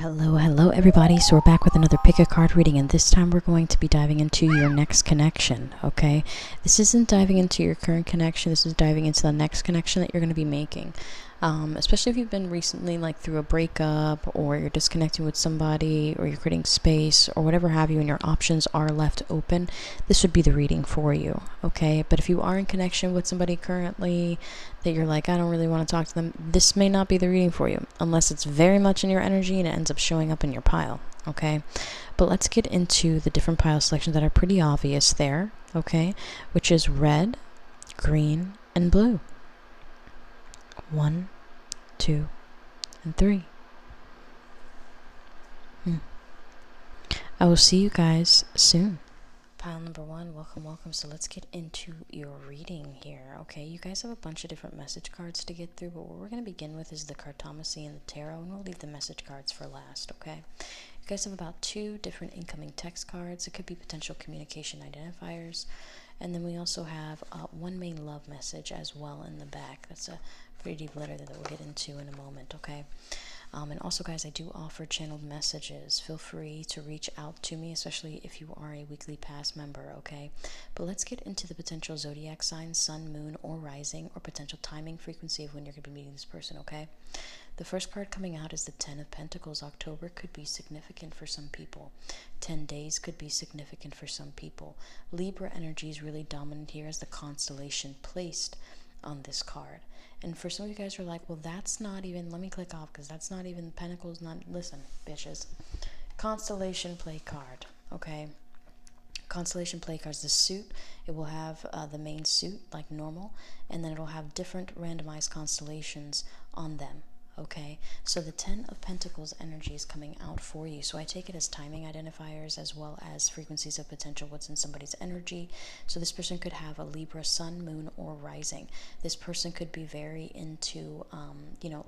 Hello everybody. So we're back with another pick a card reading, and this time we're going to be diving into your next connection, okay? This isn't diving into your current connection, this is diving into the next connection that you're going to be making. Especially if you've been recently like through a breakup, or you're disconnecting with somebody, or you're creating space, or whatever have you, and your options are left open, this would be the reading for you, okay? But if you are in connection with somebody currently that you're like, I don't really want to talk to them, this may not be the reading for you, unless it's very much in your energy and it ends up showing up in your pile, okay? But let's get into the different pile selections that are pretty obvious there, okay? Which is red, green, and blue. 1, 2, and 3. I will see you guys soon. Pile number 1, welcome. So let's get into your reading here, okay? You guys have a bunch of different message cards to get through, but what we're going to begin with is the cartomancy and the tarot, and we'll leave the message cards for last, okay? You guys have about 2 different incoming text cards. It could be potential communication identifiers, and then we also have one main love message as well in the back. That's a pretty deep letter that we'll get into in a moment, okay? And also, guys, I do offer channeled messages. Feel free to reach out to me, especially if you are a weekly pass member, okay? But let's get into the potential zodiac signs, sun, moon, or rising, or potential timing frequency of when you're going to be meeting this person, okay? The first card coming out is the 10 of Pentacles. October could be significant for some people. 10 days could be significant for some people. Libra energy is really dominant here as the constellation placed on this card. And for some of you guys who are like, well, that's not even, let me click off because that's not even Pentacles, not, listen, bitches. Constellation play card, okay? Constellation play cards, the suit, it will have the main suit like normal, and then it'll have different randomized constellations on them. Okay, so the 10 of Pentacles energy is coming out for you. So I take it as timing identifiers as well as frequencies of potential, what's in somebody's energy. So this person could have a Libra sun, moon, or rising. This person could be very into,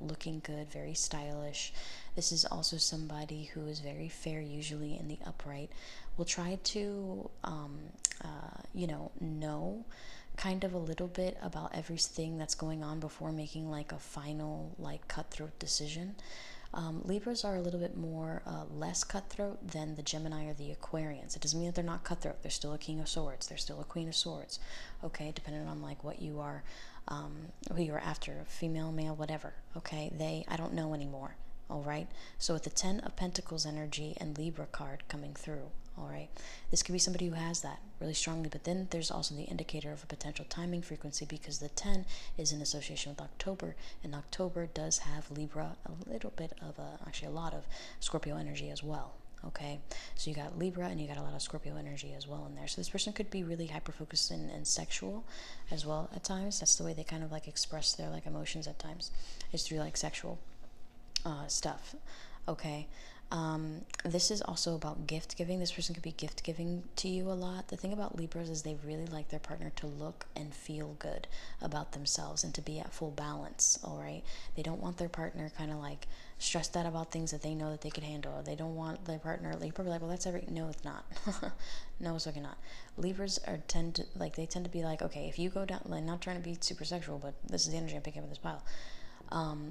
looking good, very stylish. This is also somebody who is very fair, usually in the upright. Will try to, know kind of a little bit about everything that's going on before making like a final like cutthroat decision. Libras are a little bit more less cutthroat than the Gemini or the Aquarians. It doesn't mean that they're not cutthroat. They're still a King of Swords. They're still a Queen of Swords. Okay, depending on like what you are, who you're after, female, male, whatever. Okay, I don't know anymore. All right, so with the 10 of Pentacles energy and Libra card coming through, all right, this could be somebody who has that really strongly, but then there's also the indicator of a potential timing frequency because the 10 is in association with October, and October does have Libra, a little bit of actually a lot of Scorpio energy as well. Okay, so you got Libra and you got a lot of Scorpio energy as well in there. So this person could be really hyper-focused and sexual as well at times. That's the way they kind of like express their like emotions at times, is through like sexual stuff. Okay, this is also about gift giving. This person could be gift giving to you a lot. The thing about Libras is they really like their partner to look and feel good about themselves and to be at full balance. All right, they don't want their partner kind of like stressed out about things that they know that they could handle. They don't want their partner like probably like, well, that's every, no, it's not. No, it's fucking not. Libras tend to be like, okay, if you go down, like, not trying to be super sexual, but this is the energy I'm picking up in this pile.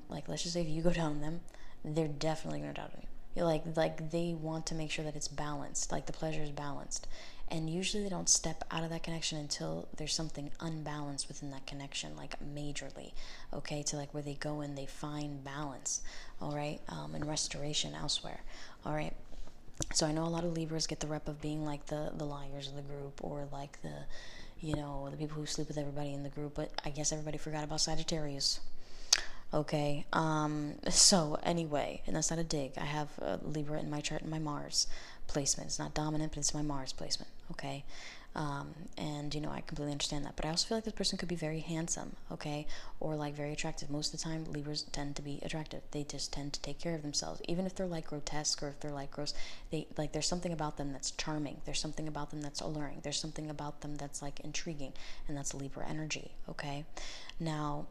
Like, let's just say if you go down on them, they're definitely gonna down on you. You're like they want to make sure that it's balanced, like the pleasure is balanced, and usually they don't step out of that connection until there's something unbalanced within that connection, like majorly. Okay, to like where they go and they find balance. All right, and restoration elsewhere. All right. So I know a lot of Libras get the rep of being like the liars of the group, or like the people who sleep with everybody in the group. But I guess everybody forgot about Sagittarius. Okay, so anyway, and that's not a dig. I have Libra in my chart in my Mars placement. It's not dominant, but it's my Mars placement, okay? And, I completely understand that. But I also feel like this person could be very handsome, okay? Or, like, very attractive. Most of the time, Libras tend to be attractive. They just tend to take care of themselves. Even if they're, like, grotesque or if they're, like, gross, there's something about them that's charming. There's something about them that's alluring. There's something about them that's, like, intriguing. And that's Libra energy, okay? Now,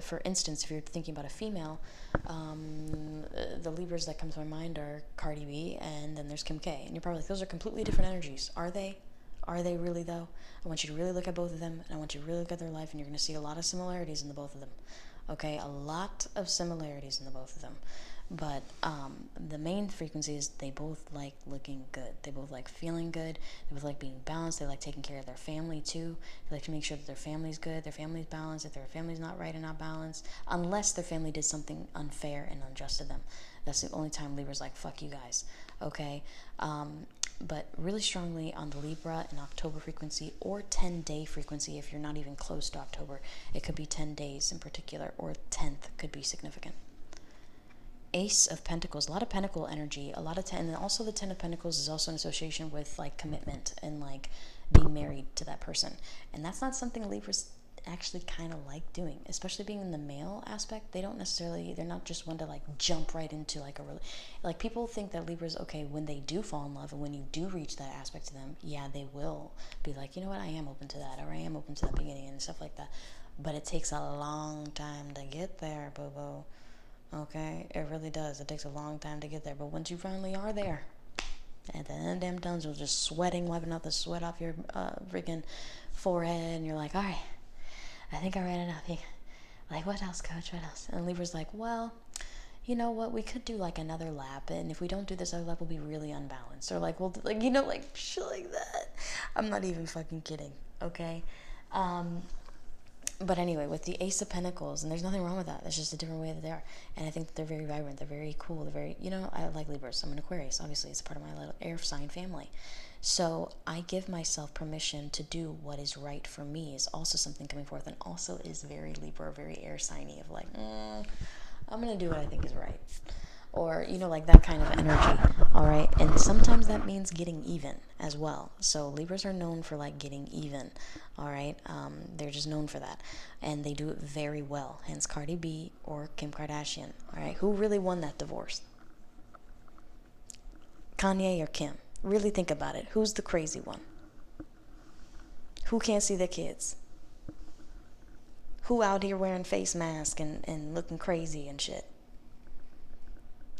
for instance, if you're thinking about a female, the Libras that come to my mind are Cardi B, and then there's Kim K. And you're probably like, those are completely different energies. Are they? Are they really, though? I want you to really look at both of them, and I want you to really look at their life, and you're going to see a lot of similarities in the both of them. Okay, a lot of similarities in the both of them. But the main frequency is they both like looking good. They both like feeling good. They both like being balanced. They like taking care of their family too. They like to make sure that their family's good, their family's balanced. If their family's not right and not balanced, unless their family did something unfair and unjust to them, that's the only time Libra's like, fuck you guys. Okay. But really strongly on the Libra and October frequency, or 10-day frequency. If you're not even close to October, it could be 10 days in particular, or 10th could be significant. Ace of Pentacles, a lot of pentacle energy, a lot of and then also the 10 of Pentacles is also an association with like commitment and like being married to that person, and that's not something Libras actually kind of like doing, especially being in the male aspect. They're not just one to like jump right into like like people think that Libras, okay, when they do fall in love and when you do reach that aspect to them, yeah, they will be like, you know what, I am open to that, or I am open to that beginning and stuff like that. But it takes a long time to get there, boo-boo. Okay, it really does. It takes a long time to get there, but once you finally are there, at the end of damn tunnel, just sweating, wiping out the sweat off your freaking forehead, and you're like, all right, I think I read enough. Like, what else, coach? What else? And Libra's like, well, you know what? We could do like another lap, and if we don't do this other lap, we'll be really unbalanced. Or like, we'll like, like shit like that. I'm not even fucking kidding. Okay. But anyway, with the Ace of Pentacles, and there's nothing wrong with that. It's just a different way that they are. And I think that they're very vibrant. They're very cool. They're very, I like Libras. I'm an Aquarius. Obviously, it's part of my little air sign family. So I give myself permission to do what is right for me is also something coming forth, and also is very Libra, very air signy of like, I'm going to do what I think is right. Or, like that kind of energy. All right. And sometimes that means getting even as well. So Libras are known for like getting even. All right. They're just known for that. And they do it very well. Hence Cardi B or Kim Kardashian. All right. Who really won that divorce? Kanye or Kim? Really think about it. Who's the crazy one? Who can't see their kids? Who out here wearing face masks and looking crazy and shit?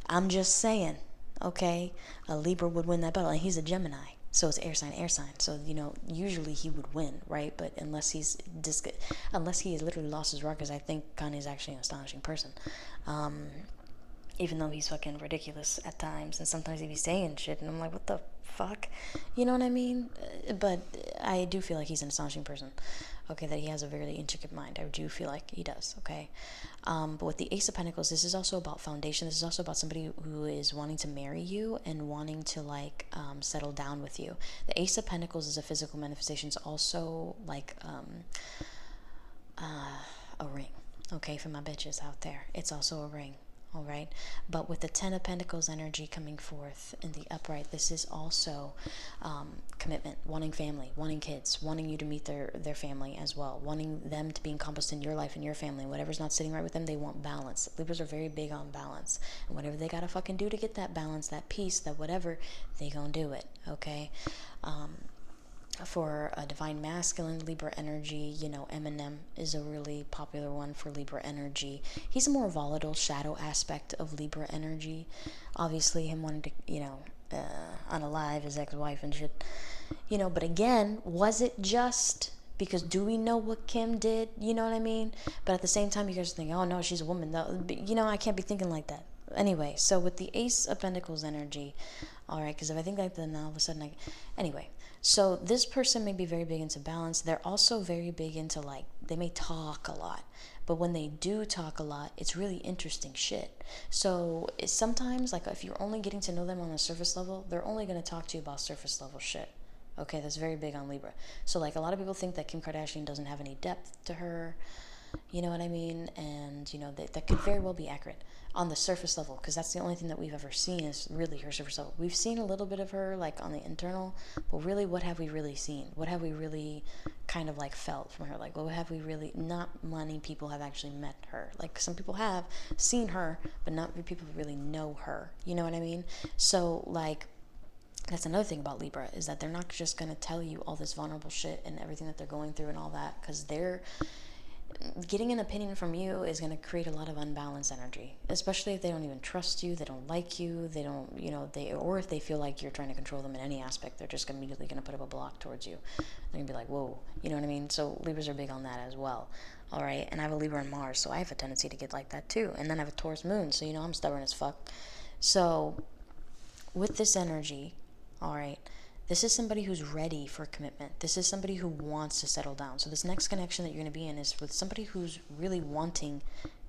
I'm just saying, okay? A Libra would win that battle, and he's a Gemini. So it's air sign. So, usually he would win, right? But unless he has literally lost his rockers, I think Kanye's actually an astonishing person. Even though he's fucking ridiculous at times, and sometimes he be saying shit, and I'm like, what the fuck? You know what I mean? But I do feel like he's an astonishing person, okay, that he has a very intricate mind. I do feel like he does, okay? But with the Ace of Pentacles, this is also about foundation. This is also about somebody who is wanting to marry you and wanting to, like, settle down with you. The Ace of Pentacles is a physical manifestation. It's also, like, a ring, okay, for my bitches out there. It's also a ring. All right, but with the 10 of Pentacles energy coming forth in the upright, this is also commitment, wanting family, wanting kids, wanting you to meet their family as well, wanting them to be encompassed in your life and your family. Whatever's not sitting right with them, they want balance. Libras are very big on balance, and whatever they gotta fucking do to get that balance, that peace, that whatever, they gonna do it. Okay. For a divine masculine Libra energy, Eminem is a really popular one for Libra energy. He's a more volatile shadow aspect of Libra energy. Obviously, him wanting to, unalive his ex-wife and shit. But again, was it just because do we know what Kim did? You know what I mean? But at the same time, you guys think, oh no, she's a woman. Though. I can't be thinking like that. Anyway, so with the Ace of Pentacles energy, all right, because if I think like that, now all of a sudden, anyway, so this person may be very big into balance. They're also very big into, like, they may talk a lot, but when they do talk a lot, it's really interesting shit. So sometimes, like, if you're only getting to know them on a surface level, they're only going to talk to you about surface level shit. Okay, that's very big on Libra. So, like, a lot of people think that Kim Kardashian doesn't have any depth to her. You know what I mean? And, that could very well be accurate on the surface level, because that's the only thing that we've ever seen is really her surface level. We've seen a little bit of her, like, on the internal, but really, what have we really seen? What have we really kind of, like, felt from her? Like, what have we really, not many people have actually met her. Like, some people have seen her, but not many people really know her. You know what I mean? So, like, that's another thing about Libra, is that they're not just going to tell you all this vulnerable shit and everything that they're going through and all that, because they're getting an opinion from you is going to create a lot of unbalanced energy, especially if they don't even trust you, they don't like you, they don't, or if they feel like you're trying to control them in any aspect, they're just immediately going to put up a block towards you. They're going to be like, whoa, you know what I mean? So Libras are big on that as well. All right. And I have a Libra in Mars, so I have a tendency to get like that too. And then I have a Taurus moon, so, I'm stubborn as fuck. So with this energy, all right, this is somebody who's ready for commitment. This is somebody who wants to settle down. So this next connection that you're going to be in is with somebody who's really wanting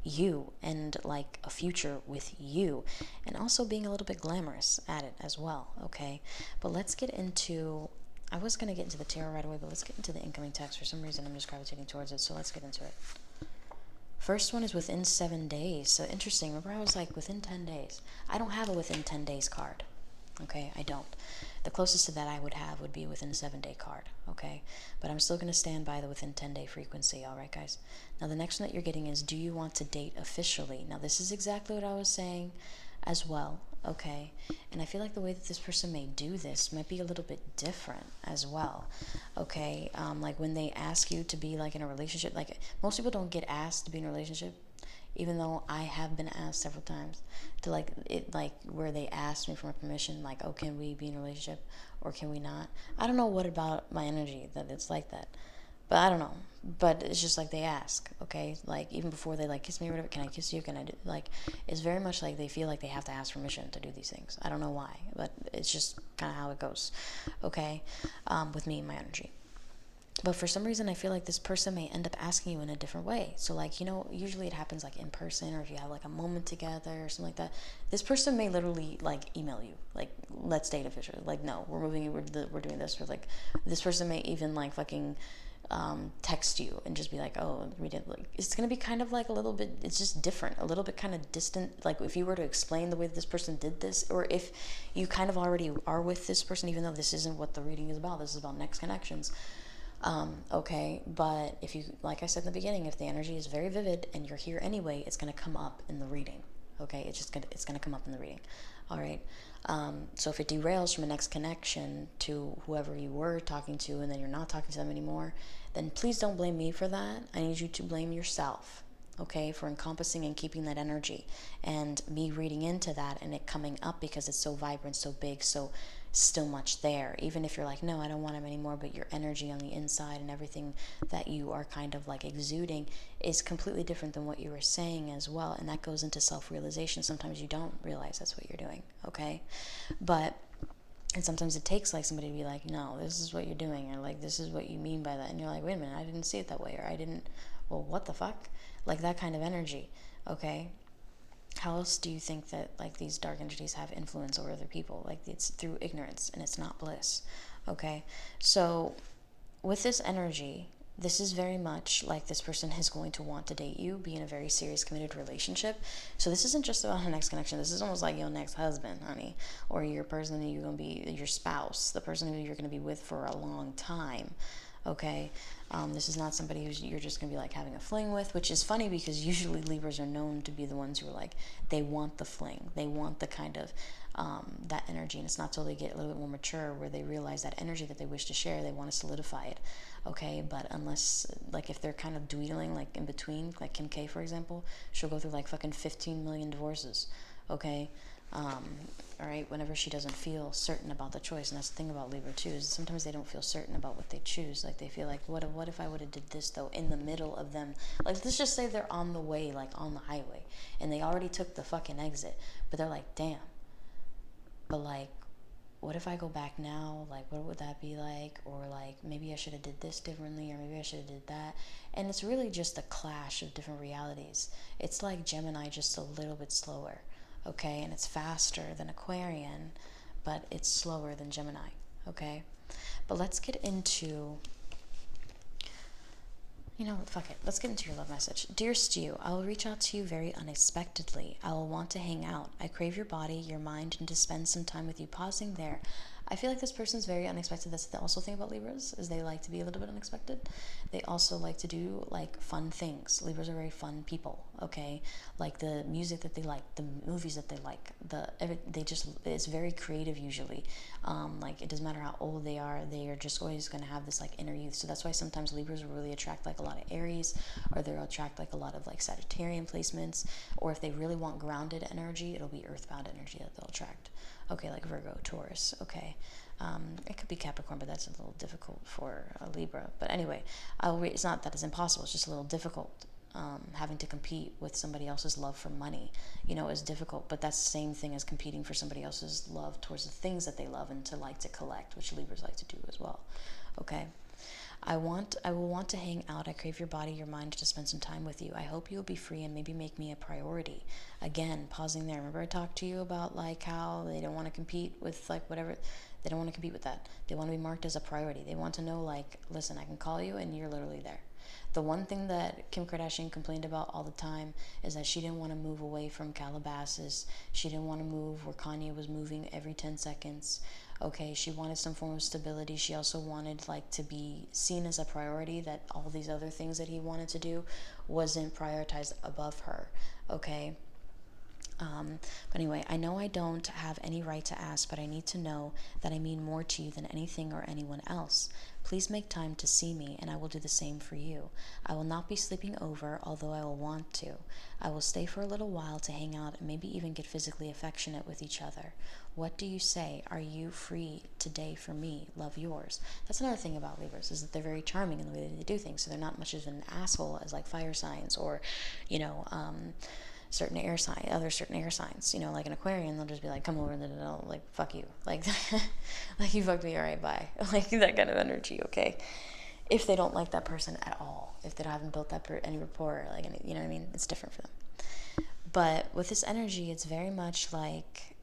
you and like a future with you, and also being a little bit glamorous at it as well. Okay, but let's get into, I was going to get into the tarot right away, but let's get into the incoming text. For some reason I'm just gravitating towards it, so let's get into it. First one is within 7 days. So interesting. Remember I was like within 10 days. I don't have a within 10 days card. Okay, I don't. The closest to that I would have would be within a 7-day card. Okay, but I'm still going to stand by the within 10-day frequency. All right, guys. Now the next one that you're getting is, do you want to date officially? Now this is exactly what I was saying as well. Okay, and I feel like the way that this person may do this might be a little bit different as well. Okay, like when they ask you to be like in a relationship, like most people don't get asked to be in a relationship, even though I have been asked several times to where they asked me for my permission, like, oh, can we be in a relationship or can we not? I don't know what about my energy that it's like that, but I don't know. But it's just like they ask, okay, like even before they like kiss me or whatever, can I kiss you? Can I do, like, it's very much like they feel like they have to ask permission to do these things. I don't know why, but it's just kind of how it goes, okay, with me and my energy. But for some reason, I feel like this person may end up asking you in a different way. So, like, usually it happens, like, in person, or if you have, like, a moment together or something like that. This person may literally, like, email you. Like, let's date officially. Like, no, we're moving, we're doing this. Or, like, this person may even, like, fucking text you and just be like, oh, we did, like, it's going to be kind of, like, a little bit, it's just different. A little bit kind of distant. Like, if you were to explain the way that this person did this, or if you kind of already are with this person, even though this isn't what the reading is about. This is about next connections. Okay, but if you, like I said in the beginning, if the energy is very vivid and you're here anyway, it's going to come up in the reading. Okay, it's going to come up in the reading. All right. So if it derails from a next connection to whoever you were talking to and then you're not talking to them anymore, then please don't blame me for that. I need you to blame yourself, okay, for encompassing and keeping that energy, and me reading into that and it coming up because it's so vibrant, so big, so still much there. Even if you're like, no, I don't want him anymore, but your energy on the inside and everything that you are kind of like exuding is completely different than what you were saying as well. And that goes into self-realization. Sometimes you don't realize that's what you're doing, okay? And sometimes it takes like somebody to be like, no, this is what you're doing, or like, this is what you mean by that. And you're like, wait a minute, I didn't see it that way, or I didn't, well, what the fuck? Like that kind of energy, okay? How else do you think that like these dark entities have influence over other people? Like it's through ignorance and it's not bliss, okay? So with this energy, this is very much like this person is going to want to date you, be in a very serious committed relationship. So this isn't just about a next connection. This is almost like your next husband, honey, or your person who you're going to be, your spouse, the person who you're going to be with for a long time. Okay, this is not somebody who's you're just gonna be like having a fling with, which is funny because usually Libras are known to be the ones who are like, they want the fling, they want the kind of that energy, and it's not till they get a little bit more mature where they realize that energy that they wish to share, they want to solidify it. Okay, but unless like if they're kind of dweedling like in between, like Kim K for example, she'll go through like fucking 15 million divorces. Okay. All right, whenever she doesn't feel certain about the choice. And that's the thing about Libra too, is sometimes they don't feel certain about what they choose. Like they feel like, what if I would have did this though, in the middle of them, like let's just say they're on the way, like on the highway, and they already took the fucking exit, but they're like, damn, but like, what if I go back now? Like, what would that be like? Or like, maybe I should have did this differently, or maybe I should have did that. And it's really just a clash of different realities. It's like Gemini, just a little bit slower. Okay, and it's faster than Aquarian, but it's slower than Gemini, okay? But let's get into, fuck it. Let's get into your love message. Dear Stu, I will reach out to you very unexpectedly. I will want to hang out. I crave your body, your mind, and to spend some time with you. Pausing there. I feel like this person's very unexpected. That's the also thing about Libras, is they like to be a little bit unexpected. They also like to do like fun things. Libras are very fun people, okay? Like the music that they like, the movies that they like, it's very creative usually. Like it doesn't matter how old they are just always going to have this like inner youth. So that's why sometimes Libras will really attract like a lot of Aries, or they'll attract like a lot of like Sagittarian placements, or if they really want grounded energy, it'll be earthbound energy that they'll attract. Okay, like Virgo, Taurus, okay. It could be Capricorn, but that's a little difficult for a Libra. But anyway, it's not that it's impossible, it's just a little difficult. Having to compete with somebody else's love for money, is difficult, but that's the same thing as competing for somebody else's love towards the things that they love and to like to collect, which Libras like to do as well. Okay. I will want to hang out. I crave your body, your mind, to spend some time with you. I hope you'll be free and maybe make me a priority. Again, pausing there. Remember I talked to you about like how they don't want to compete with like whatever. They don't want to compete with that. They want to be marked as a priority. They want to know like, listen, I can call you and you're literally there. The one thing that Kim Kardashian complained about all the time is that she didn't want to move away from Calabasas. She didn't want to move where Kanye was moving every 10 seconds. Okay, she wanted some form of stability. She also wanted like to be seen as a priority, that all these other things that he wanted to do wasn't prioritized above her. Okay. But anyway, I know I don't have any right to ask, but I need to know that I mean more to you than anything or anyone else. Please make time to see me, and I will do the same for you. I will not be sleeping over, although I will want to. I will stay for a little while to hang out and maybe even get physically affectionate with each other. What do you say? Are you free today for me? Love, yours. That's another thing about Libras, is that they're very charming in the way that they do things. So they're not much of an asshole as like fire signs, or, certain air signs, like an Aquarian, they'll just be like, come over, and then they'll like, fuck you, like like, you fucked me, all right, bye. Like that kind of energy. Okay, if they don't like that person at all, if they haven't built that any rapport, like any, you know what I mean, it's different for them. But with this energy, it's very much like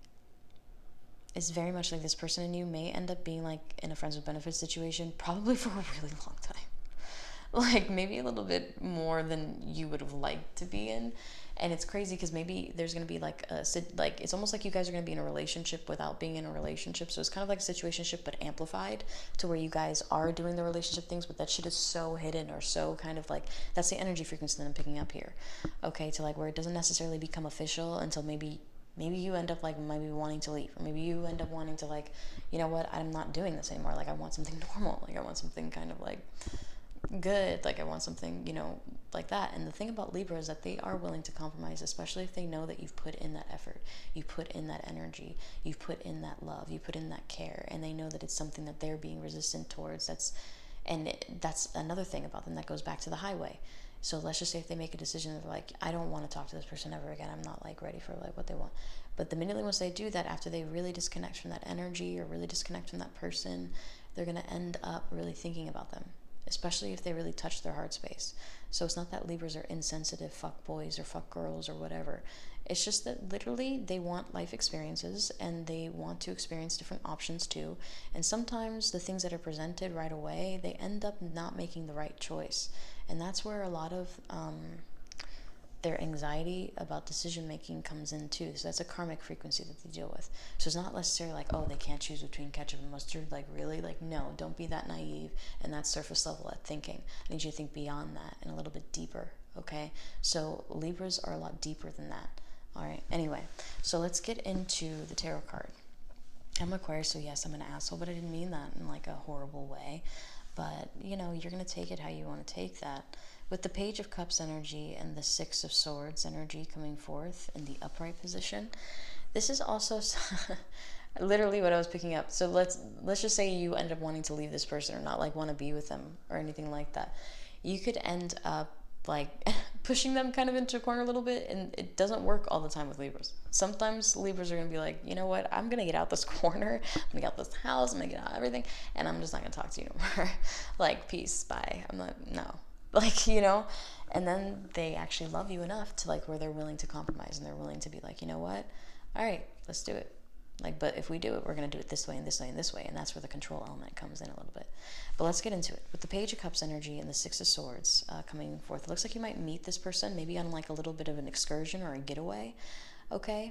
this person and you may end up being like in a friends with benefits situation, probably for a really long time. Like maybe a little bit more than you would have liked to be in. And it's crazy because maybe there's going to be like it's almost like you guys are going to be in a relationship without being in a relationship. So it's kind of like a situationship but amplified, to where you guys are doing the relationship things, but that shit is so hidden, or so kind of like, that's the energy frequency that I'm picking up here. Okay, to like where it doesn't necessarily become official until maybe you end up like maybe wanting to leave, or maybe you end up wanting to like, you know what, I'm not doing this anymore. Like I want something normal. Like I want something kind of like good. Like I want something, like that. And the thing about Libra is that they are willing to compromise, especially if they know that you've put in that effort, you put in that energy, you've put in that love, you put in that care, and they know that it's something that they're being resistant towards. That's another thing about them that goes back to the highway. So let's just say if they make a decision, they're like, I don't want to talk to this person ever again. I'm not like ready for like what they want. But the minute once they do that, after they really disconnect from that energy or really disconnect from that person, they're going to end up really thinking about them, especially if they really touch their heart space. So it's not that Libras are insensitive fuck boys or fuck girls or whatever. It's just that literally they want life experiences, and they want to experience different options too. And sometimes the things that are presented right away, they end up not making the right choice. And that's where a lot of their anxiety about decision making comes in too. So that's a karmic frequency that they deal with. So it's not necessarily like, oh, they can't choose between ketchup and mustard. Like really, like no, don't be that naive and that surface level at thinking. I need you to think beyond that and a little bit deeper. Okay, so Libras are a lot deeper than that. All right, anyway, so let's get into the tarot card. I'm Aquarius, so yes, I'm an asshole, but I didn't mean that in like a horrible way. But you're going to take it how you want to take that. With the Page of Cups energy and the Six of Swords energy coming forth in the upright position, this is also literally what I was picking up. So let's just say you end up wanting to leave this person, or not like want to be with them or anything like that. You could end up like pushing them kind of into a corner a little bit, and it doesn't work all the time with Libras. Sometimes Libras are going to be like, you know what, I'm going to get out this corner, I'm going to get out this house, I'm going to get out everything, and I'm just not going to talk to you no more. Like, peace, bye. I'm like, no. Like, and then they actually love you enough to like where they're willing to compromise, and they're willing to be like, you know what, all right, let's do it. Like, but if we do it, we're going to do it this way and this way and this way. And that's where the control element comes in a little bit. But let's get into it. With the Page of Cups energy and the Six of Swords coming forth, it looks like you might meet this person maybe on like a little bit of an excursion or a getaway. Okay.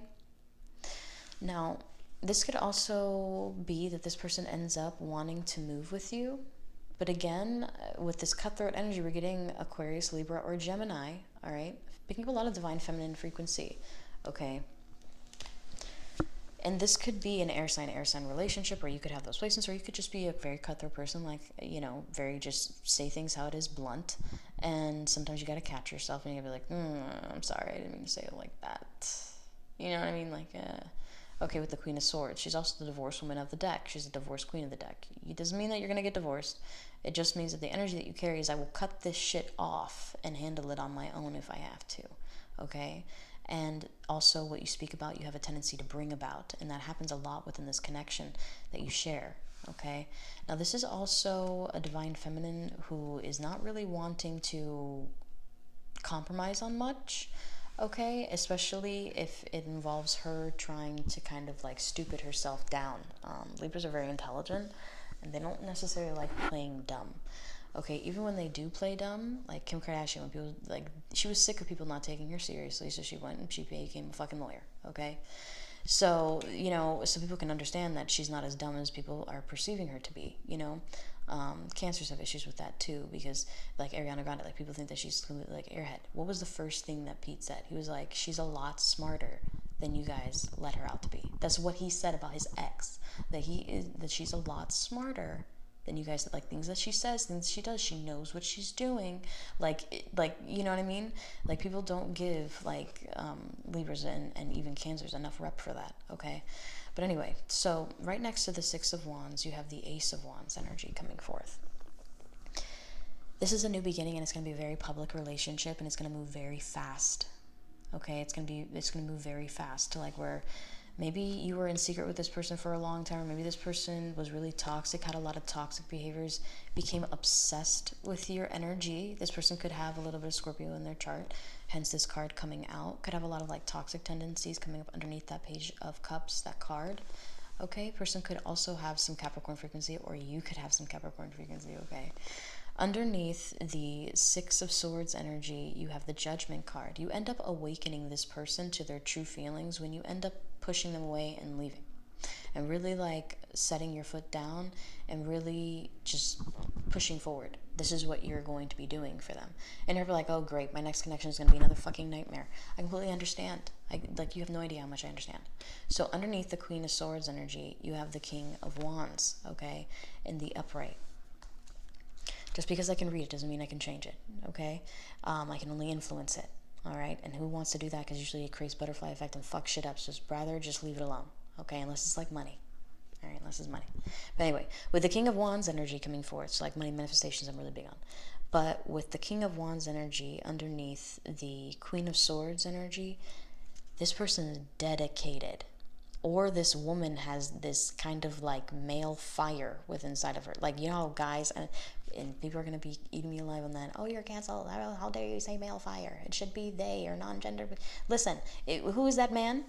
Now, this could also be that this person ends up wanting to move with you. But again, with this cutthroat energy, we're getting Aquarius, Libra, or Gemini. All right. picking up a lot of divine feminine frequency, okay? And this could be an air sign relationship, or you could have those placements, or you could just be a very cutthroat person, like, you know, very just say things how it is, blunt. And sometimes you got to catch yourself and you got to be like, I'm sorry, I didn't mean to say it like that. You know what I mean? Like, okay, with the Queen of Swords, she's also the divorced woman of the deck. She's the divorced queen of the deck. It doesn't mean that you're going to get divorced. It just means that the energy that you carry is, I will cut this shit off and handle it on my own if I have to, okay? And also what you speak about, you have a tendency to bring about, and that happens a lot within this connection that you share, okay? Now, this is also a divine feminine who is not really wanting to compromise on much, okay? Especially if it involves her trying to kind of like stupid herself down. Libras are very intelligent, and they don't necessarily like playing dumb. Okay, even when they do play dumb, like Kim Kardashian, when people, like, she was sick of people not taking her seriously, so she went and she became a fucking lawyer, okay? So, you know, so people can understand that she's not as dumb as people are perceiving her to be, you know? Cancers have issues with that too, because, like, Ariana Grande, like, people think that she's like airhead. What was the first thing that Pete said? He was like, she's a lot smarter than you guys let her out to be. That's what he said about his ex, that she's a lot smarter than you guys, like, things that she says, things she does, she knows what she's doing, like, you know what I mean? Like, people don't give, like, Libras and even Cancers enough rep for that, okay? But anyway, so right next to the Six of Wands, you have the Ace of Wands energy coming forth. This is a new beginning, and it's going to be a very public relationship, and it's going to move very fast, okay? It's going to move very fast to, like, where maybe you were in secret with this person for a long time, or maybe this person was really toxic, had a lot of toxic behaviors, became obsessed with your energy. This person could have a little bit of Scorpio in their chart, hence this card coming out. Could have a lot of, like, toxic tendencies coming up underneath that Page of Cups, that card. Okay, person could also have some Capricorn frequency, or you could have some Capricorn frequency, okay? Underneath the Six of Swords energy, you have the Judgment card. You end up awakening this person to their true feelings when you end up pushing them away and leaving. And really, like, setting your foot down and really just pushing forward. This is what you're going to be doing for them. And you're like, oh great, my next connection is going to be another fucking nightmare. I completely understand. You have no idea how much I understand. So underneath the Queen of Swords energy, you have the King of Wands, okay, in the upright. Just because I can read it doesn't mean I can change it, okay? I can only influence it, all right? And who wants to do that? Because usually it creates butterfly effect and fuck shit up. So rather just leave it alone, okay? Unless it's like money, all right? Unless it's money. But anyway, with the King of Wands energy coming forward, so like money manifestations I'm really big on. But with the King of Wands energy underneath the Queen of Swords energy, this person is dedicated. Or this woman has this kind of like male fire within inside of her. Like, you know how guys, and people are going to be eating me alive on that. Oh, you're canceled. How dare you say male fire? It should be they or non-gender. Listen, who is that man?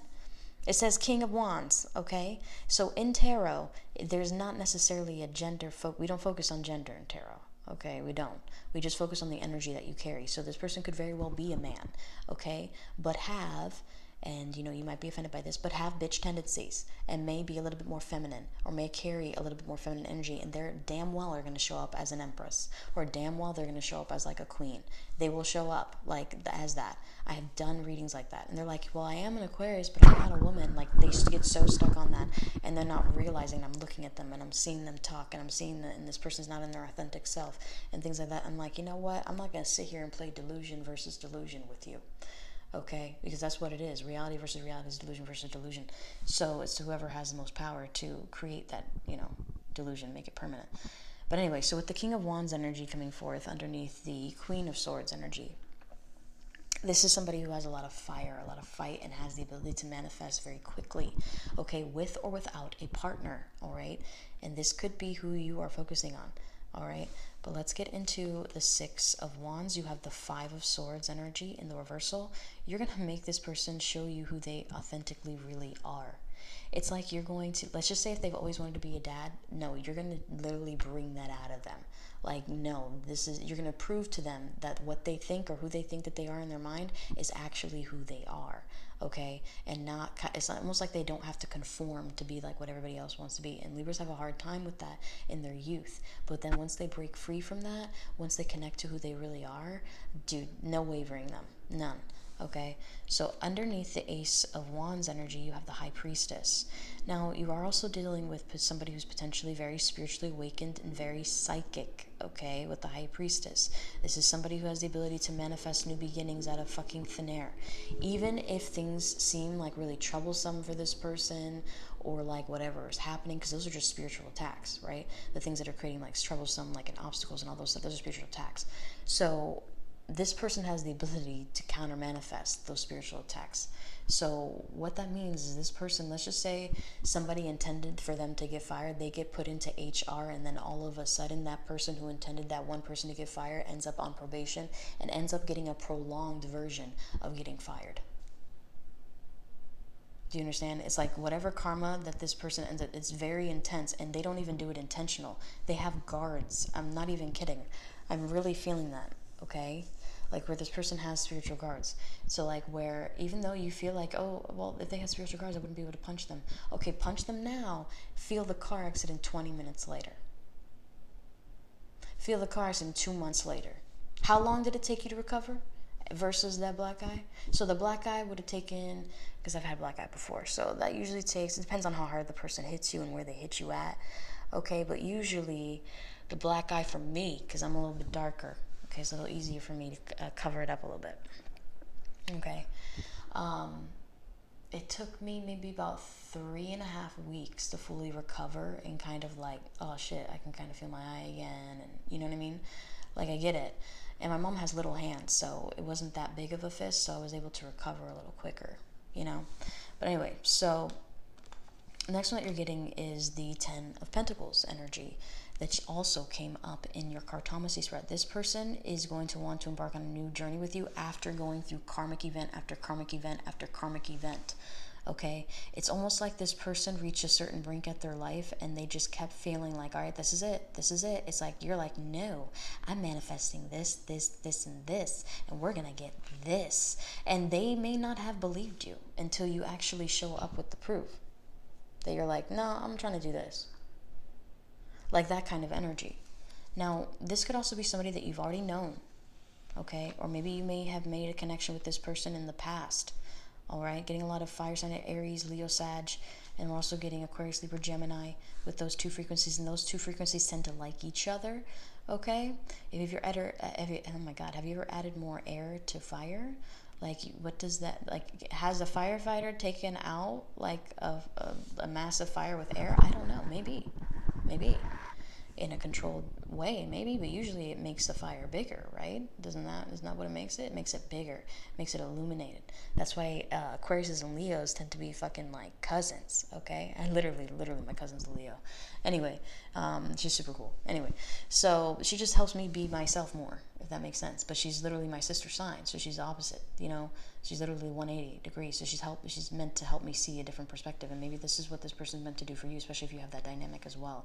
It says King of Wands, okay? So in tarot, there's not necessarily a gender. We don't focus on gender in tarot, okay? We don't. We just focus on the energy that you carry. So this person could very well be a man, okay? But have... and, you know, you might be offended by this, but have bitch tendencies and may be a little bit more feminine, or may carry a little bit more feminine energy, and they're damn well are going to show up as an empress, or damn well they're going to show up as like a queen. They will show up like as that. I have done readings like that, and they're like, well, I am an Aquarius, but I'm not a woman. Like, they get so stuck on that, and they're not realizing I'm looking at them, and I'm seeing them talk, and I'm seeing that, and this person's not in their authentic self, and things like that. I'm like, you know what? I'm not going to sit here and play delusion versus delusion with you. Okay, because that's what it is. Reality versus reality is delusion versus delusion. So it's whoever has the most power to create that, you know, delusion, make it permanent. But anyway, so with the King of Wands energy coming forth underneath the Queen of Swords energy, this is somebody who has a lot of fire, a lot of fight, and has the ability to manifest very quickly, okay, with or without a partner, all right? And this could be who you are focusing on, all right? But let's get into the Six of Wands. You have the Five of Swords energy in the reversal. You're going to make this person show you who they authentically really are. It's like you're going to, let's just say if they've always wanted to be a dad, no, you're going to literally bring that out of them. Like, no, you're going to prove to them that what they think or who they think that they are in their mind is actually who they are, okay? And it's almost like they don't have to conform to be like what everybody else wants to be. And Libras have a hard time with that in their youth. But then once they break free from that, once they connect to who they really are, dude, no wavering them, none. Okay, so underneath the Ace of Wands energy, you have the High Priestess. Now, you are also dealing with somebody who's potentially very spiritually awakened and very psychic, okay, with the High Priestess. This is somebody who has the ability to manifest new beginnings out of fucking thin air. Even if things seem like really troublesome for this person, or like whatever is happening, because those are just spiritual attacks, right? The things that are creating like troublesome, like and obstacles and all those stuff, those are spiritual attacks. So this person has the ability to counter manifest those spiritual attacks. So what that means is this person, let's just say somebody intended for them to get fired, they get put into HR, and then all of a sudden that person who intended that one person to get fired ends up on probation and ends up getting a prolonged version of getting fired. Do you understand? It's like whatever karma that this person ends up, it's very intense, and they don't even do it intentional. They have guards. I'm not even kidding. I'm really feeling that, okay? Like where this person has spiritual guards. So like where even though you feel like, oh, well, if they had spiritual guards, I wouldn't be able to punch them. Okay, punch them now. Feel the car accident 20 minutes later. Feel the car accident 2 months later. How long did it take you to recover? Versus that black eye. So the black eye would have taken, because I've had black eye before, so that usually takes, it depends on how hard the person hits you and where they hit you at, okay, but usually the black eye for me, because I'm a little bit darker, okay, it's a little easier for me to cover it up a little bit, okay, it took me maybe about 3.5 weeks to fully recover and kind of like, oh shit, I can kind of feel my eye again, and you know what I mean, like I get it. And my mom has little hands, so it wasn't that big of a fist, so I was able to recover a little quicker, you know. But anyway, so the next one that you're getting is the Ten of Pentacles energy that also came up in your cartomancy spread. This person is going to want to embark on a new journey with you after going through karmic event after karmic event after karmic event. Okay, it's almost like this person reached a certain brink at their life and they just kept feeling like, all right, this is it, this is it. It's like, you're like, no, I'm manifesting this, and this, and we're gonna get this. And they may not have believed you until you actually show up with the proof that you're like, no, I'm trying to do this. Like that kind of energy. Now, this could also be somebody that you've already known, okay? Or maybe you may have made a connection with this person in the past. All right, getting a lot of fire sign at Aries, Leo, Sag, and we're also getting Aquarius, Libra, Gemini with those two frequencies, and those two frequencies tend to like each other. Okay, if you're oh my God, have you ever added more air to fire? Like, what does that like? Has a firefighter taken out like a massive fire with air? I don't know. Maybe in a controlled way, maybe, but usually it makes the fire bigger, right? Isn't that what it makes it? It makes it bigger, makes it illuminated. That's why Aquarius and Leos tend to be fucking like cousins, okay? I literally, my cousin's a Leo. Anyway, she's super cool. Anyway, so she just helps me be myself more, if that makes sense. But she's literally my sister sign, so she's the opposite, you know? She's literally 180 degrees, so she's meant to help me see a different perspective, and maybe this is what this person's meant to do for you, especially if you have that dynamic as well.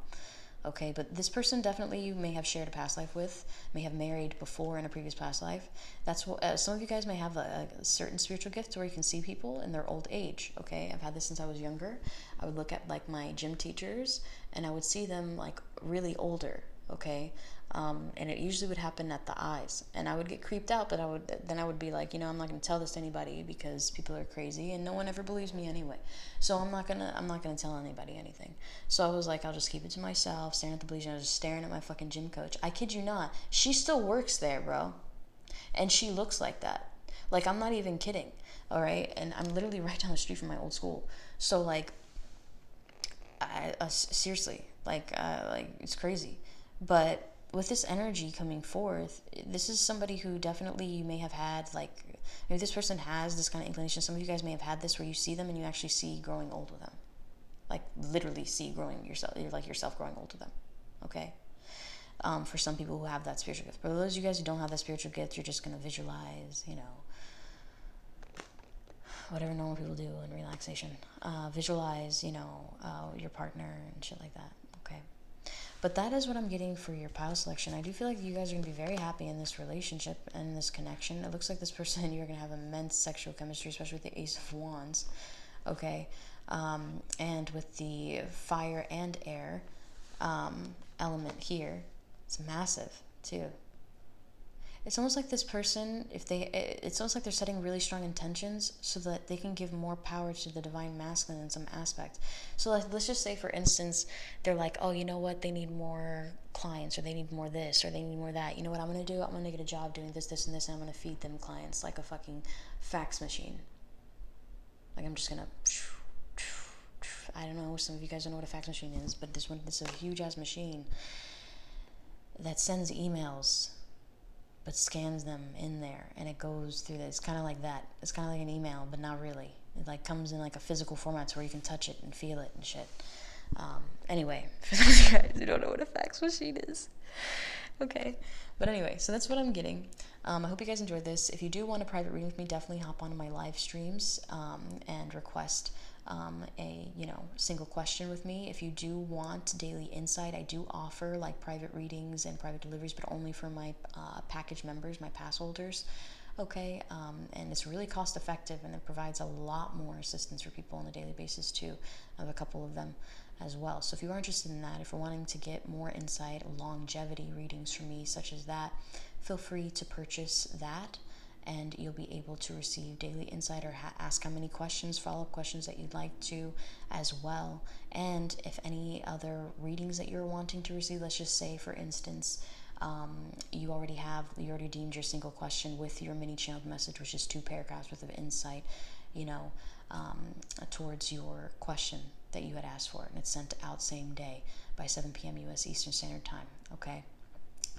Okay, but this person definitely you may have shared a past life with, may have married before in a previous past life. That's what some of you guys may have a certain spiritual gift where you can see people in their old age. Okay, I've had this since I was younger. I would look at like my gym teachers and I would see them like really older. Okay, and it usually would happen at the eyes, and I would get creeped out. But I would be like, I'm not going to tell this to anybody because people are crazy, and no one ever believes me anyway. So I'm not gonna tell anybody anything. So I was like, I'll just keep it to myself. Staring at the bleachers, I was just staring at my fucking gym coach. I kid you not, she still works there, bro, and she looks like that. Like, I'm not even kidding. All right, and I'm literally right down the street from my old school. So like, seriously, like it's crazy. But with this energy coming forth, this is somebody who definitely you may have had, like, maybe this person has this kind of inclination. Some of you guys may have had this where you see them and you actually see growing old with them. Like, literally see growing yourself, like yourself growing old with them. Okay? For some people who have that spiritual gift. But those of you guys who don't have that spiritual gift, you're just going to visualize, whatever normal people do in relaxation. Visualize, your partner and shit like that. Okay? But that is what I'm getting for your pile selection. I do feel like you guys are going to be very happy in this relationship and this connection. It looks like this person, you're going to have immense sexual chemistry, especially with the Ace of Wands. Okay? And with the fire and air element here, it's massive, too. it's almost like this person, it's almost like they're setting really strong intentions so that they can give more power to the divine masculine in some aspect. So like, let's just say, for instance, they're like, oh, you know what, they need more clients, or they need more this, or they need more that. You know what I'm going to do? I'm going to get a job doing this, this, and this, and I'm going to feed them clients like a fucking fax machine. Like, I'm just going to, I don't know, some of you guys don't know what a fax machine is, but this is a huge ass machine that sends emails but scans them in there, and it goes through this. It's kind of like that. It's kind of like an email, but not really. It like comes in like a physical format where you can touch it and feel it and shit. Anyway, for those of you guys who don't know what a fax machine is, okay. But anyway, so that's what I'm getting. I hope you guys enjoyed this. If you do want a private reading with me, definitely hop on my live streams and request a single question with me. If you do want daily insight, I do offer like private readings and private deliveries, but only for my package members, my pass holders. Okay, and it's really cost effective, and it provides a lot more assistance for people on a daily basis too. I have a couple of them as well. So if you are interested in that, if you're wanting to get more insight, longevity readings from me, such as that, feel free to purchase that, and you'll be able to receive daily insight or ask how many questions, follow-up questions that you'd like to as well. And if any other readings that you're wanting to receive, let's just say, for instance, you already deemed your single question with your mini channeled message, which is 2 paragraphs worth of insight, towards your question that you had asked for, and it's sent out same day by 7 p.m. US Eastern Standard Time, okay?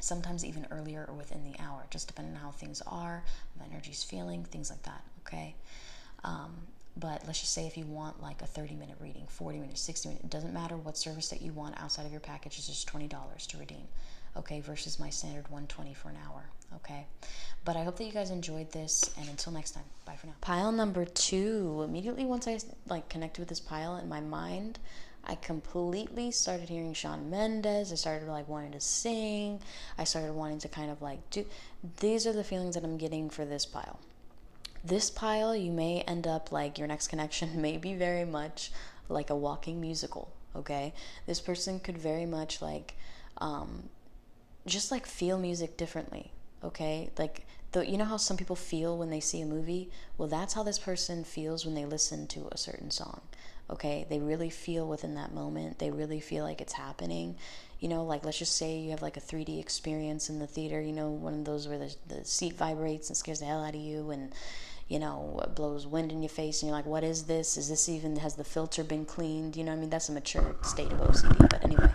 Sometimes even earlier or within the hour, just depending on how things are, how my energy's feeling, things like that, okay? But let's just say if you want like a 30-minute reading, 40 minutes, 60 minutes, it doesn't matter what service that you want outside of your package, it's just $20 to redeem, okay, versus my standard $120 for an hour, okay? But I hope that you guys enjoyed this, and until next time, bye for now. Pile number 2, immediately once I like connected with this pile in my mind, I completely started hearing Shawn Mendes. I started like wanting to sing. I started wanting to kind of like do. These are the feelings that I'm getting for this pile. This pile, you may end up like your next connection may be very much like a walking musical, okay? This person could very much like just like feel music differently, okay? Like, you know how some people feel when they see a movie? Well, that's how this person feels when they listen to a certain song, okay? They really feel within that moment. They really feel like it's happening. Like, let's just say you have like a 3D experience in the theater, one of those where the seat vibrates and scares the hell out of you, and blows wind in your face, and you're like, what is this? Is this even, has the filter been cleaned? That's a mature state of OCD. But anyway,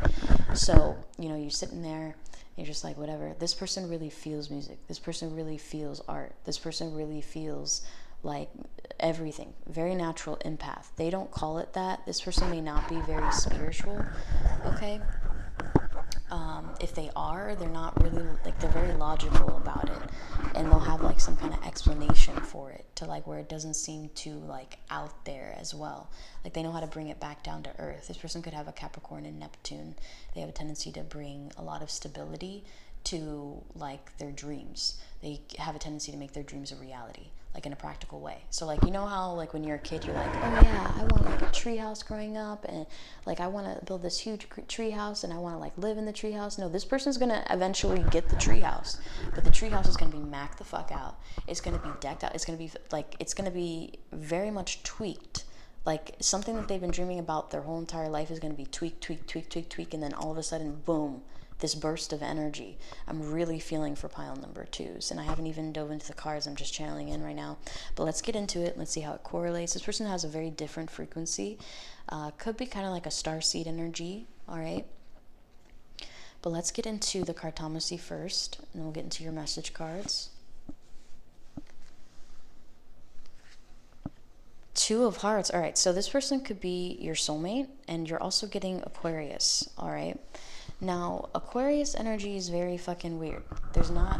so, you're sitting there, you're just like, whatever. This person really feels music. This person really feels art. This person really feels like everything. Very natural empath. They don't call it that. This person may not be very spiritual, okay? If they are, they're not really, like, they're very logical about it, and they'll have like some kind of explanation for it, to like where it doesn't seem too like out there as well. Like, they know how to bring it back down to earth. This person could have a Capricorn and Neptune. They have a tendency to bring a lot of stability to like their dreams. They have a tendency to make their dreams a reality, like in a practical way. So like, how like when you're a kid, you're like, oh yeah, I want like a tree house growing up, and like I want to build this huge tree house, and I want to like live in the tree house. No, this person's gonna eventually get the tree house, but the tree house is gonna be macked the fuck out. It's gonna be decked out. It's gonna be very much tweaked. Like, something that they've been dreaming about their whole entire life is gonna be tweak, and then all of a sudden, boom, this burst of energy. I'm really feeling for pile number 2s, and I haven't even dove into the cards. I'm just channeling in right now, but let's get into it. Let's see how it correlates. This person has a very different frequency. Could be kind of like a starseed energy, all right? But let's get into the cartomancy first, and then we'll get into your message cards. 2 of Hearts. All right, so this person could be your soulmate, and you're also getting Aquarius, all right? Now, Aquarius energy is very fucking weird. There's not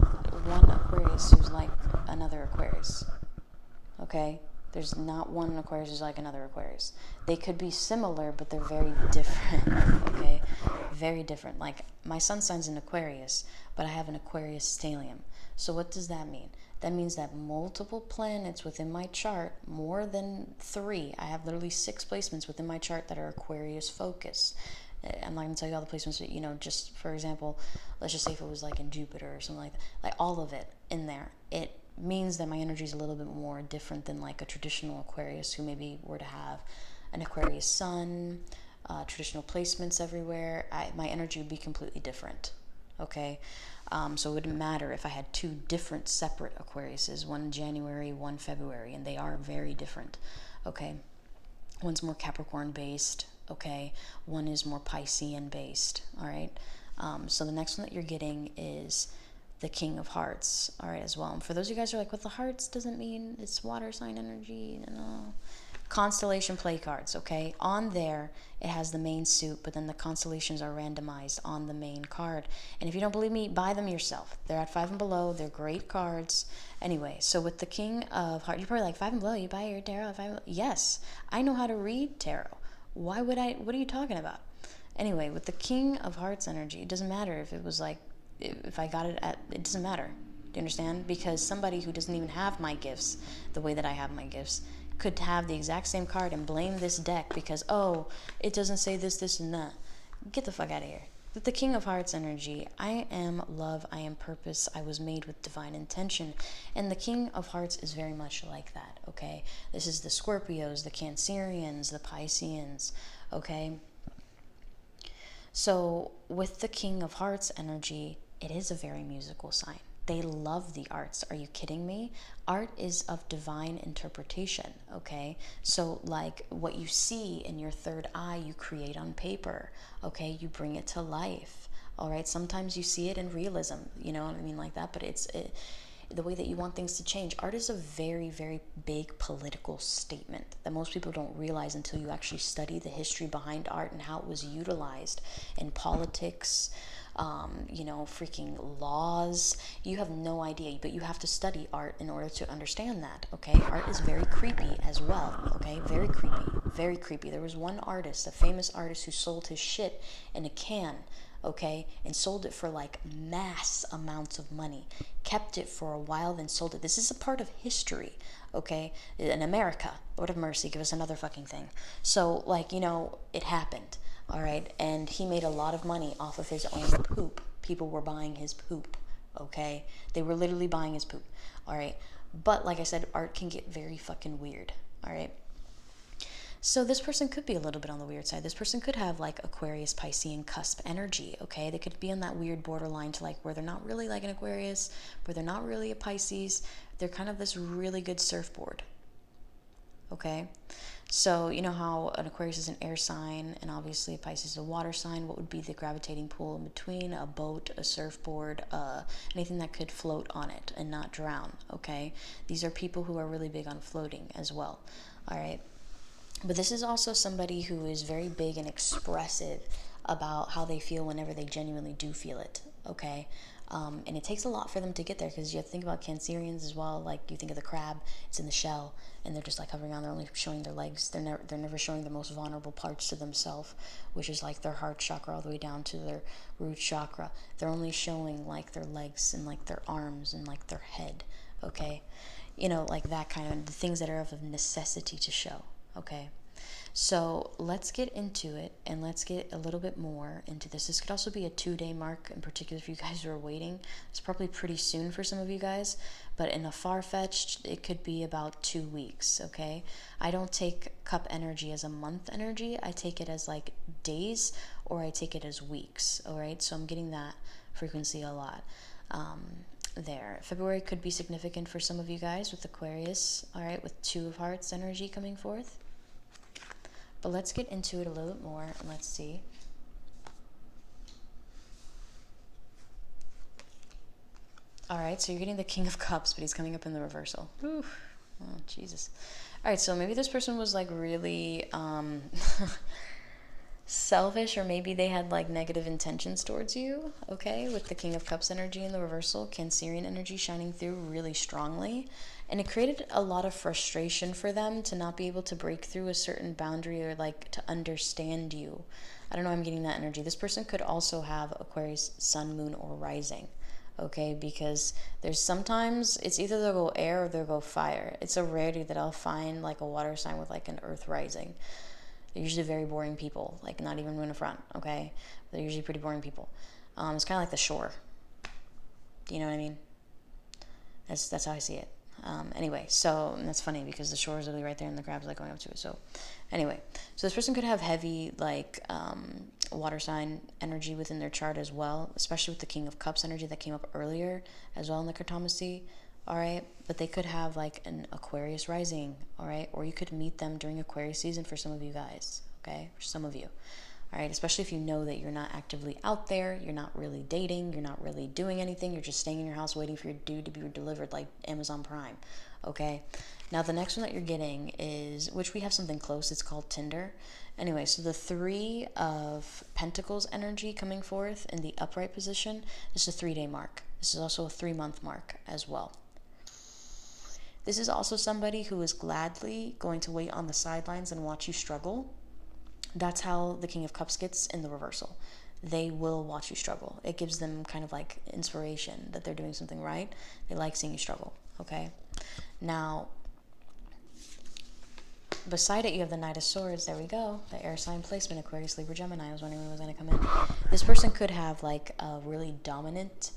one Aquarius who's like another Aquarius, okay? There's not one Aquarius who's like another Aquarius. They could be similar, but they're very different, okay? Very different. Like, my sun sign's an Aquarius, but I have an Aquarius stellium. So what does that mean? That means that multiple planets within my chart, more than 3, I have literally 6 placements within my chart that are Aquarius focused. I'm not going to tell you all the placements, but, you know, just for example, let's just say if it was like in Jupiter or something like that, like all of it in there, it means that my energy is a little bit more different than like a traditional Aquarius who maybe were to have an Aquarius sun, traditional placements everywhere. My energy would be completely different. Okay, so it wouldn't matter if I had two different separate Aquariuses, one January, one February, and they are very different. Okay, one's more Capricorn based. Okay, one is more Piscean based. All right, so the next one that you're getting is the King of Hearts. All right, as well. And for those of you guys who are like, what the hearts doesn't mean it's water sign energy. No. Constellation play cards, okay? On there, it has the main suit, but then the constellations are randomized on the main card. And if you don't believe me, buy them yourself. They're at 5 and below. They're great cards. Anyway, so with the King of Hearts, you're probably like, 5 and below, you buy your tarot at 5 and below. Yes, I know how to read tarot. Why would I? What are you talking about? Anyway, with the King of Hearts energy, it doesn't matter if it was like, if I got it at, it doesn't matter. Do you understand? Because somebody who doesn't even have my gifts the way that I have my gifts could have the exact same card and blame this deck because, oh, it doesn't say this, this, and that. Get the fuck out of here. With the King of Hearts energy, I am love, I am purpose, I was made with divine intention. And the King of Hearts is very much like that, okay? This is the Scorpios, the Cancerians, the Pisceans, okay? So with the King of Hearts energy, it is a very musical sign. They love the arts. Are you kidding me? Art is of divine interpretation, okay? So like what you see in your third eye, you create on paper, okay? You bring it to life, all right? Sometimes you see it in realism, you know what I mean, like that, but it's the way that you want things to change. Art is a very, very big political statement that most people don't realize until you actually study the history behind art and how it was utilized in politics, you know, freaking laws. You have no idea, but you have to study art in order to understand that, okay? Art is very creepy as well, okay? Very creepy, very creepy. There was one artist, a famous artist, who sold his shit in a can, okay, and sold it for like mass amounts of money, kept it for a while, then sold it. This is a part of history, okay, in America. Lord of mercy, give us another fucking thing. So, like, you know, it happened, all right, and he made a lot of money off of his own poop. People were buying his poop, okay? They were literally buying his poop, all right? But like I said, art can get very fucking weird, all right? So this person could be a little bit on the weird side. This person could have like Aquarius, Piscean cusp energy, okay? They could be on that weird borderline to like where they're not really like an Aquarius, where they're not really a Pisces. They're kind of this really good surfboard, okay? So you know how an Aquarius is an air sign and obviously a Pisces is a water sign. What would be the gravitating pull in between? A boat, a surfboard, anything that could float on it and not drown, okay? These are people who are really big on floating as well, all right? But this is also somebody who is very big and expressive about how they feel whenever they genuinely do feel it, okay? And it takes a lot for them to get there because you have to think about Cancerians as well. Like you think of the crab, it's in the shell, and they're just like hovering around. They're only showing their legs. They're never showing the most vulnerable parts to themselves, which is like their heart chakra all the way down to their root chakra. They're only showing like their legs and like their arms and like their head, okay? You know, like that kind of the things that are of necessity to show. Okay, so let's get into it and let's get a little bit more into this. This could also be a 2-day mark, in particular if you guys are waiting. It's probably pretty soon for some of you guys, but in a far-fetched, it could be about 2 weeks, okay? I don't take cup energy as a month energy. I take it as like days or I take it as weeks, all right? So I'm getting that frequency a lot. There. February could be significant for some of you guys with Aquarius, all right, with 2 of Hearts energy coming forth. But let's get into it a little bit more and let's see. All right, so you're getting the King of Cups, but he's coming up in the reversal. Oof. Oh, Jesus. All right, so maybe this person was like really selfish, or maybe they had like negative intentions towards you, okay, with the King of Cups energy in the reversal, Cancerian energy shining through really strongly, and it created a lot of frustration for them to not be able to break through a certain boundary or like to understand you. I don't know, I'm getting that energy. This person could also have Aquarius sun, moon, or rising, okay, because there's sometimes it's either they'll go air or they'll go fire. It's a rarity that I'll find like a water sign with like an earth rising. They're usually very boring people, like not even in the front, okay? They're usually pretty boring people. It's kind of like the shore. Do you know what I mean? That's how I see it. Anyway, so that's funny because the shore is literally right there and the crab's like going up to it. So anyway, so this person could have heavy like water sign energy within their chart as well, especially with the King of Cups energy that came up earlier as well in the cartomancy. All right, but they could have like an Aquarius rising, all right, or you could meet them during Aquarius season for some of you guys, okay, for some of you. All right, especially if you know that you're not actively out there, you're not really dating, you're not really doing anything, you're just staying in your house waiting for your dude to be delivered like Amazon Prime, okay? Now, the next one that you're getting is, which we have something close, it's called Tinder. Anyway, so the Three of Pentacles energy coming forth in the upright position, this is a 3-day mark. This is also a 3-month mark as well. This is also somebody who is gladly going to wait on the sidelines and watch you struggle. That's how the King of Cups gets in the reversal. They will watch you struggle. It gives them kind of like inspiration that they're doing something right. They like seeing you struggle, okay? Now, beside it, you have the Knight of Swords. There we go. The air sign placement, Aquarius, Libra, Gemini. I was wondering when it was going to come in. This person could have like a really dominant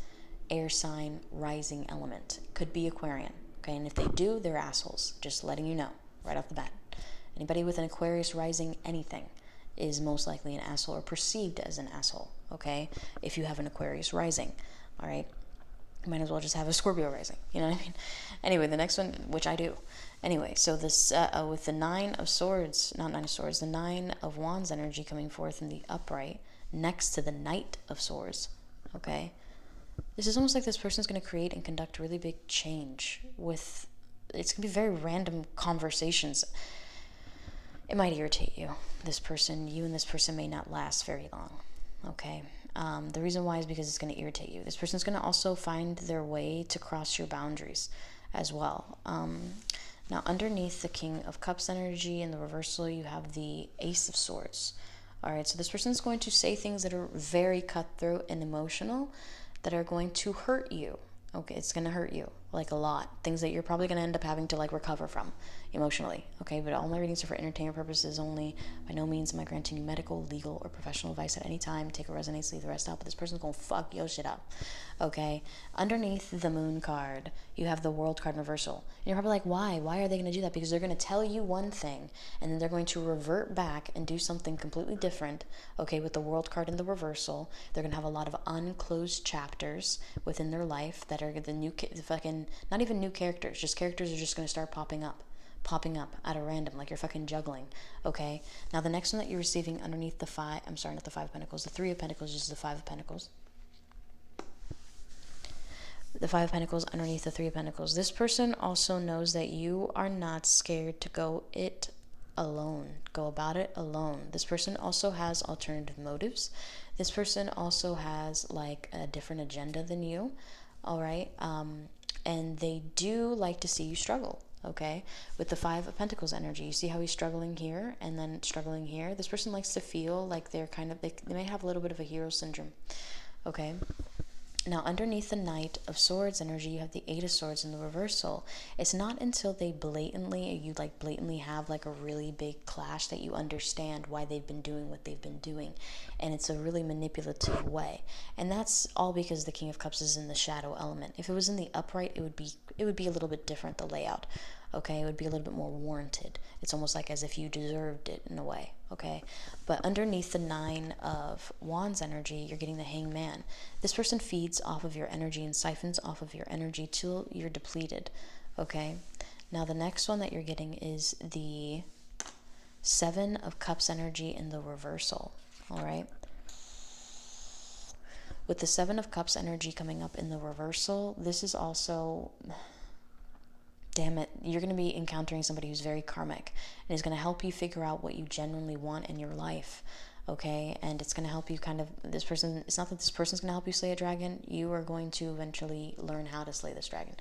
air sign rising element. Could be Aquarian, okay? And if they do, they're assholes. Just letting you know right off the bat. Anybody with an Aquarius rising anything is most likely an asshole or perceived as an asshole, okay? If you have an Aquarius rising, all right? You might as well just have a Scorpio rising, you know what I mean? Anyway, the next one, which I do. Anyway, so this, with the Nine of Swords, not Nine of Swords, the Nine of Wands energy coming forth in the upright next to the Knight of Swords, okay? This is almost like this person's going to create and conduct really big change with, it's going to be very random conversations. It might irritate you. This person, you and this person may not last very long, okay? The reason why is because it's going to irritate you. This person's going to also find their way to cross your boundaries as well. Now, underneath the King of Cups energy in the reversal, you have the Ace of Swords. All right, so this person's going to say things that are very cutthroat and emotional that are going to hurt you. Okay, it's going to hurt you, like a lot. Things that you're probably going to end up having to like recover from emotionally, okay? But all my readings are for entertainment purposes only. By no means am I granting you medical, legal, or professional advice at any time. Take what resonates, leave the rest out. But this person's going to fuck your shit up, okay? Underneath the Moon card, you have the World card in reversal. And you're probably like, why? Why are they going to do that? Because they're going to tell you one thing, and then they're going to revert back and do something completely different, okay? With the World card in the reversal, they're going to have a lot of unclosed chapters within their life that are the new, fucking, not even new characters, just characters are just going to start popping up at a random, like you're fucking juggling, okay? Now, the next one that you're receiving underneath the not the Five of Pentacles, the Three of Pentacles is the Five of Pentacles. The Five of Pentacles underneath the Three of Pentacles. This person also knows that you are not scared to go about it alone. This person also has alternative motives. This person also has like a different agenda than you, all right? And they do like to see you struggle, okay? With the Five of Pentacles energy, you see how he's struggling here and then struggling here? This person likes to feel like they're kind of, they may have a little bit of a hero syndrome, okay? Now, underneath the Knight of Swords energy, you have the Eight of Swords in the reversal. It's not until you blatantly have like a really big clash that you understand why they've been doing what they've been doing. And it's a really manipulative way. And that's all because the King of Cups is in the shadow element. If it was in the upright, it would be a little bit different, the layout. Okay, it would be a little bit more warranted. It's almost like as if you deserved it in a way, okay? But underneath the Nine of Wands energy, you're getting the Hangman. This person feeds off of your energy and siphons off of your energy till you're depleted, okay? Now, the next one that you're getting is the Seven of Cups energy in the reversal, all right? With the Seven of Cups energy coming up in the reversal, this is also... damn it, you're going to be encountering somebody who's very karmic and is going to help you figure out what you genuinely want in your life, okay? And it's going to help you kind of, it's not that this person's going to help you slay a dragon, you are going to eventually learn how to slay this dragon,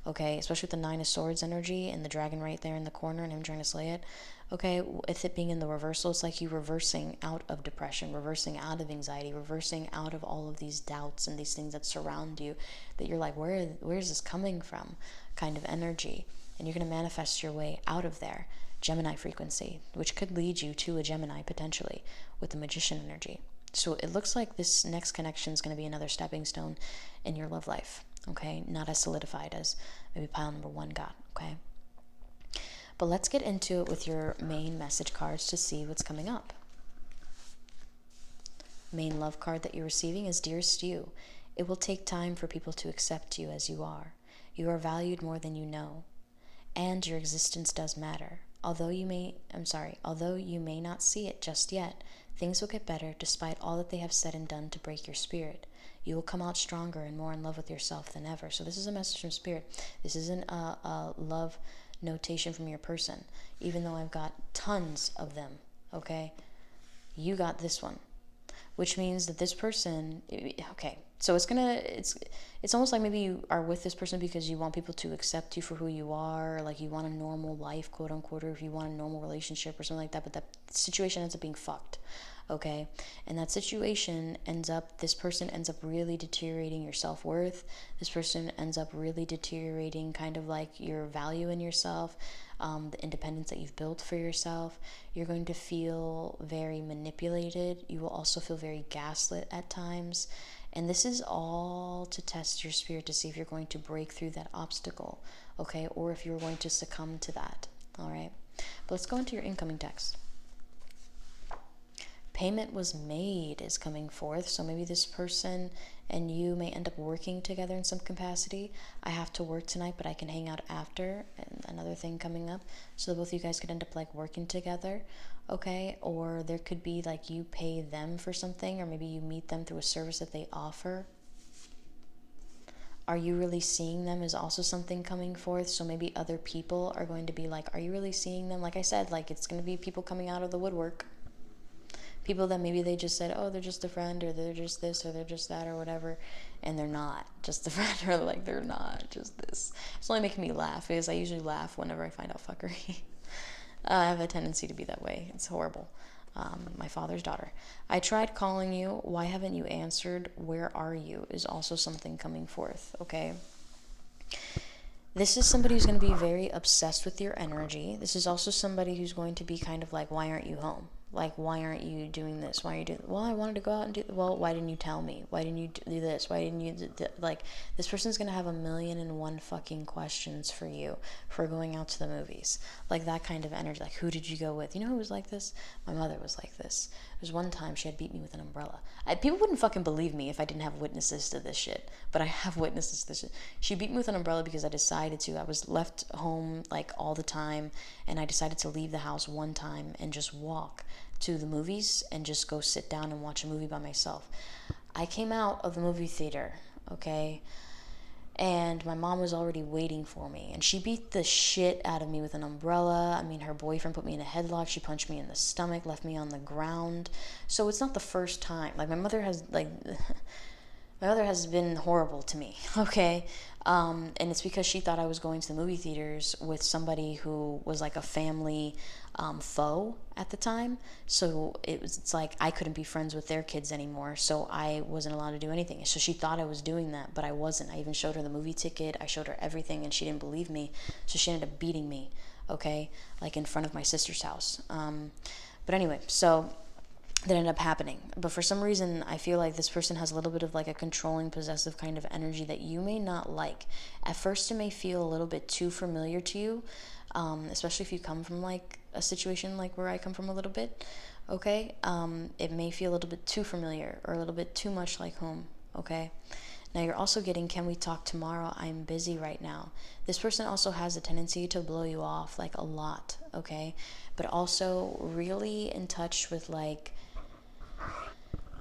okay? Especially with the Nine of Swords energy and the dragon right there in the corner and him trying to slay it, okay? With it being in the reversal, it's like you reversing out of depression, reversing out of anxiety, reversing out of all of these doubts and these things that surround you that you're like, where is this coming from? Kind of energy, and you're going to manifest your way out of there. Gemini frequency, which could lead you to a Gemini potentially with the Magician energy. So it looks like this next connection is going to be another stepping stone in your love life, okay? Not as solidified as maybe pile number 1 got, okay? But let's get into it with your main message cards to see what's coming up. Main love card that you're receiving is Dearest You. It will take time for people to accept you as you are. You are valued more than you know. And your existence does matter. Although you may not see it just yet, things will get better despite all that they have said and done to break your spirit. You will come out stronger and more in love with yourself than ever. So this is a message from Spirit. This isn't a love notation from your person, even though I've got tons of them, okay? You got this one, which means that this person, okay, so it's almost like maybe you are with this person because you want people to accept you for who you are, like you want a normal life, quote unquote, or if you want a normal relationship or something like that, but that situation ends up being fucked, okay? And that situation this person ends up really deteriorating your self-worth. This person ends up really deteriorating kind of like your value in yourself, the independence that you've built for yourself. You're going to feel very manipulated. You will also feel very gaslit at times. And this is all to test your spirit to see if you're going to break through that obstacle, okay? Or if you're going to succumb to that, all right? But let's go into your incoming text. Payment was made is coming forth. So maybe this person and you may end up working together in some capacity. I have to work tonight, but I can hang out after. And another thing coming up. So both of you guys could end up like working together, okay? Or there could be like you pay them for something, or maybe you meet them through a service that they offer. Are you really seeing them is also something coming forth. So maybe other people are going to be like, are you really seeing them? Like I said, like it's going to be people coming out of the woodwork. People that maybe they just said, oh, they're just a friend, or they're just this, or they're just that, or whatever, and they're not just a friend, or like they're not just this. It's only making me laugh because I usually laugh whenever I find out fuckery. I have a tendency to be that way. It's horrible. My father's daughter. I tried calling you. Why haven't you answered? Where are you? Is also something coming forth, okay? This is somebody who's going to be very obsessed with your energy. This is also somebody who's going to be kind of like, why aren't you home? Like, why aren't you doing this? Why are you doing, well, I wanted to go out and do, well, why didn't you tell me? Why didn't you do this? Why didn't you like, this person's going to have 1,000,001 fucking questions for you for going out to the movies. Like, that kind of energy. Like, who did you go with? You know who was like this? My mother was like this. There's one time she had beat me with an umbrella. People wouldn't fucking believe me if I didn't have witnesses to this shit. But I have witnesses to this shit. She beat me with an umbrella because I decided to. I was left home, like, all the time. And I decided to leave the house one time and just walk to the movies and just go sit down and watch a movie by myself. I came out of the movie theater, okay? And my mom was already waiting for me. And she beat the shit out of me with an umbrella. I mean, her boyfriend put me in a headlock. She punched me in the stomach, left me on the ground. So it's not the first time. Like, my mother has been horrible to me, okay? And it's because she thought I was going to the movie theaters with somebody who was like a family foe at the time. So it's like I couldn't be friends with their kids anymore. So I wasn't allowed to do anything. So she thought I was doing that, but I wasn't. I even showed her the movie ticket. I showed her everything, and she didn't believe me. So she ended up beating me, okay? Like in front of my sister's house. But anyway, so that ended up happening. But for some reason, I feel like this person has a little bit of like a controlling, possessive kind of energy that you may not like. At first, it may feel a little bit too familiar to you, especially if you come from like a situation like where I come from a little bit, okay? It may feel a little bit too familiar or a little bit too much like home, okay? Now you're also getting, can we talk tomorrow? I'm busy right now. This person also has a tendency to blow you off like a lot, okay? But also really in touch with like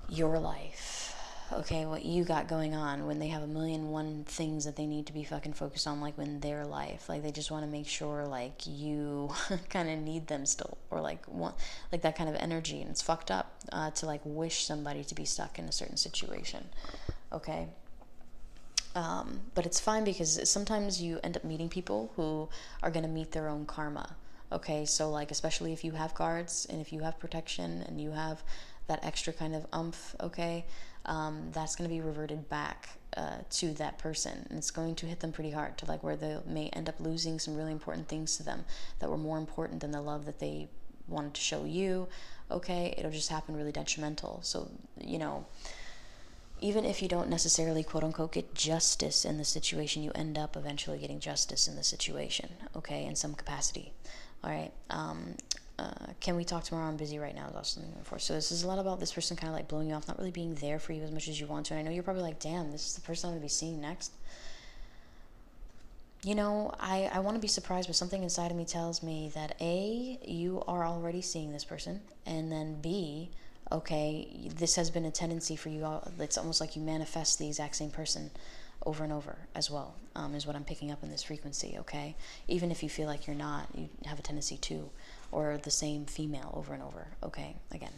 your life, okay, what you got going on, when they have 1,000,001 things that they need to be fucking focused on, like in their life, like they just want to make sure like you kind of need them still, or like want like that kind of energy. And it's fucked up to like wish somebody to be stuck in a certain situation, okay? But it's fine because sometimes you end up meeting people who are going to meet their own karma. Okay, so like especially if you have guards and if you have protection and you have that extra kind of umph, okay, that's going to be reverted back to that person, and it's going to hit them pretty hard, to like where they may end up losing some really important things to them that were more important than the love that they wanted to show you, okay? It'll just happen really detrimental. So, you know, even if you don't necessarily quote unquote get justice in the situation, you end up eventually getting justice in the situation, okay, in some capacity. All right. Can we talk tomorrow? I'm busy right now. So this is a lot about this person kind of like blowing you off, not really being there for you as much as you want to. And I know you're probably like, damn, this is the person I'm going to be seeing next. You know, I want to be surprised, but something inside of me tells me that A, you are already seeing this person, and then B, okay, this has been a tendency for you. It's almost like you manifest the exact same person over and over as well, is what I'm picking up in this frequency, okay? Even if you feel like you're not, you have a tendency to, or the same female over and over, okay? Again.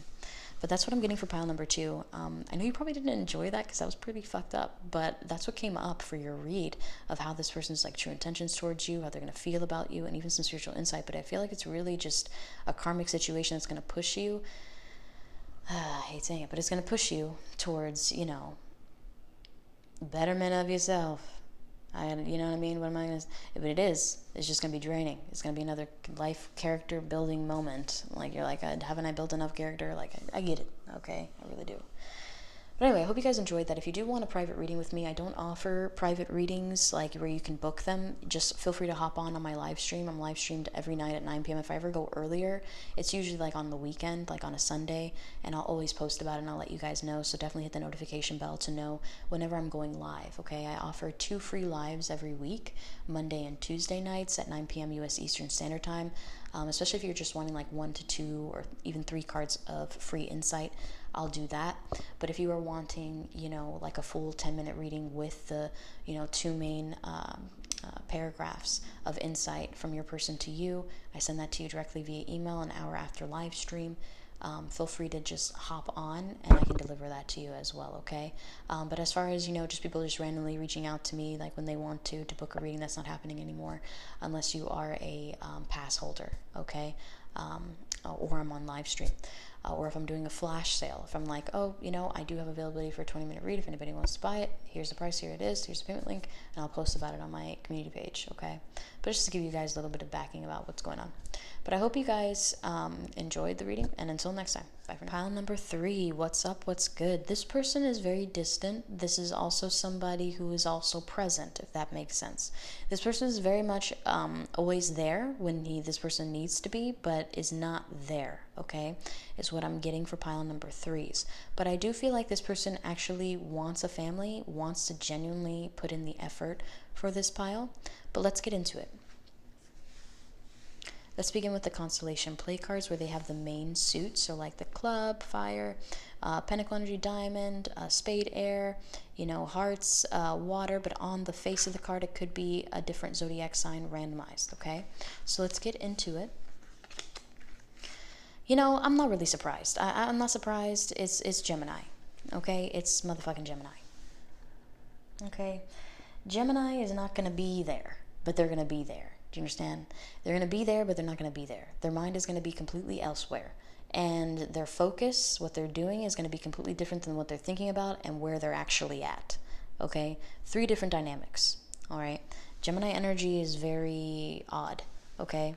But that's what I'm getting for pile number 2. I know you probably didn't enjoy that because that was pretty fucked up, but that's what came up for your read of how this person's like true intentions towards you, how they're going to feel about you, and even some spiritual insight. But I feel like it's really just a karmic situation that's going to push you, I hate saying it, but it's going to push you towards, you know, betterment of yourself. You know what I mean? What am I going to say? But it's just going to be draining. It's going to be another life character building moment. Like, you're like, haven't I built enough character? Like, I get it. Okay. I really do. But anyway, I hope you guys enjoyed that. If you do want a private reading with me, I don't offer private readings like where you can book them. Just feel free to hop on my live stream. I'm live streamed every night at 9 p.m. If I ever go earlier, it's usually like on the weekend, like on a Sunday, and I'll always post about it and I'll let you guys know. So definitely hit the notification bell to know whenever I'm going live, okay? I offer 2 free lives every week, Monday and Tuesday nights at 9 p.m. US Eastern Standard Time. Especially if you're just wanting like 1 to 2 or even 3 cards of free insight, I'll do that. But if you are wanting, you know, like a full 10-minute reading with the, you know, 2 main paragraphs of insight from your person to you, I send that to you directly via email an hour after live stream. Feel free to just hop on and I can deliver that to you as well, okay? But as far as, you know, just people just randomly reaching out to me like when they want to book a reading, that's not happening anymore unless you are a pass holder, okay? Or I'm on live stream. Or if I'm doing a flash sale, if I'm like, oh, you know, I do have availability for a 20-minute read. If anybody wants to buy it, here's the price, here it is, here's the payment link, and I'll post about it on my community page, okay? But just to give you guys a little bit of backing about what's going on. But I hope you guys enjoyed the reading, and until next time, bye for now. Pile number 3, what's up, what's good? This person is very distant. This is also somebody who is also present, if that makes sense. This person is very much always there when this person needs to be, but is not there, okay? Is what I'm getting for pile number 3s. But I do feel like this person actually wants a family, wants to genuinely put in the effort for this pile. But let's get into it. Let's begin with the constellation play cards where they have the main suit. So like the club, fire, pentacle energy, diamond, spade, air, you know, hearts, water. But on the face of the card, it could be a different zodiac sign randomized, okay? So let's get into it. You know, I'm not really surprised. I'm not surprised. It's Gemini, okay? It's motherfucking Gemini, okay? Gemini is not going to be there, but they're going to be there. Do you understand? They're going to be there, but they're not going to be there. Their mind is going to be completely elsewhere. And their focus, what they're doing, is going to be completely different than what they're thinking about and where they're actually at, okay? 3 different dynamics, all right? Gemini energy is very odd, okay?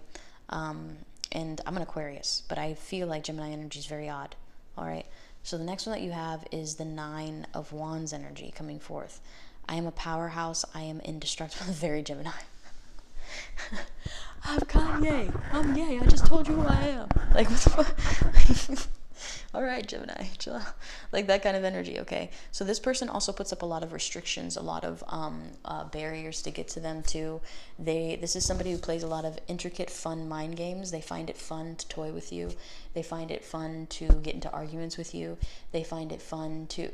And I'm an Aquarius, but I feel like Gemini energy is very odd, all right? So the next one that you have is the 9 of Wands energy coming forth. I am a powerhouse. I am indestructible. Very Gemini. I'm Kanye. I'm Ye. I just told you who I am. Like, what the fuck? All right, Gemini, chill out. Like that kind of energy, okay? So this person also puts up a lot of restrictions, a lot of barriers to get to them too. This is somebody who plays a lot of intricate, fun mind games. They find it fun to toy with you. They find it fun to get into arguments with you. They find it fun to...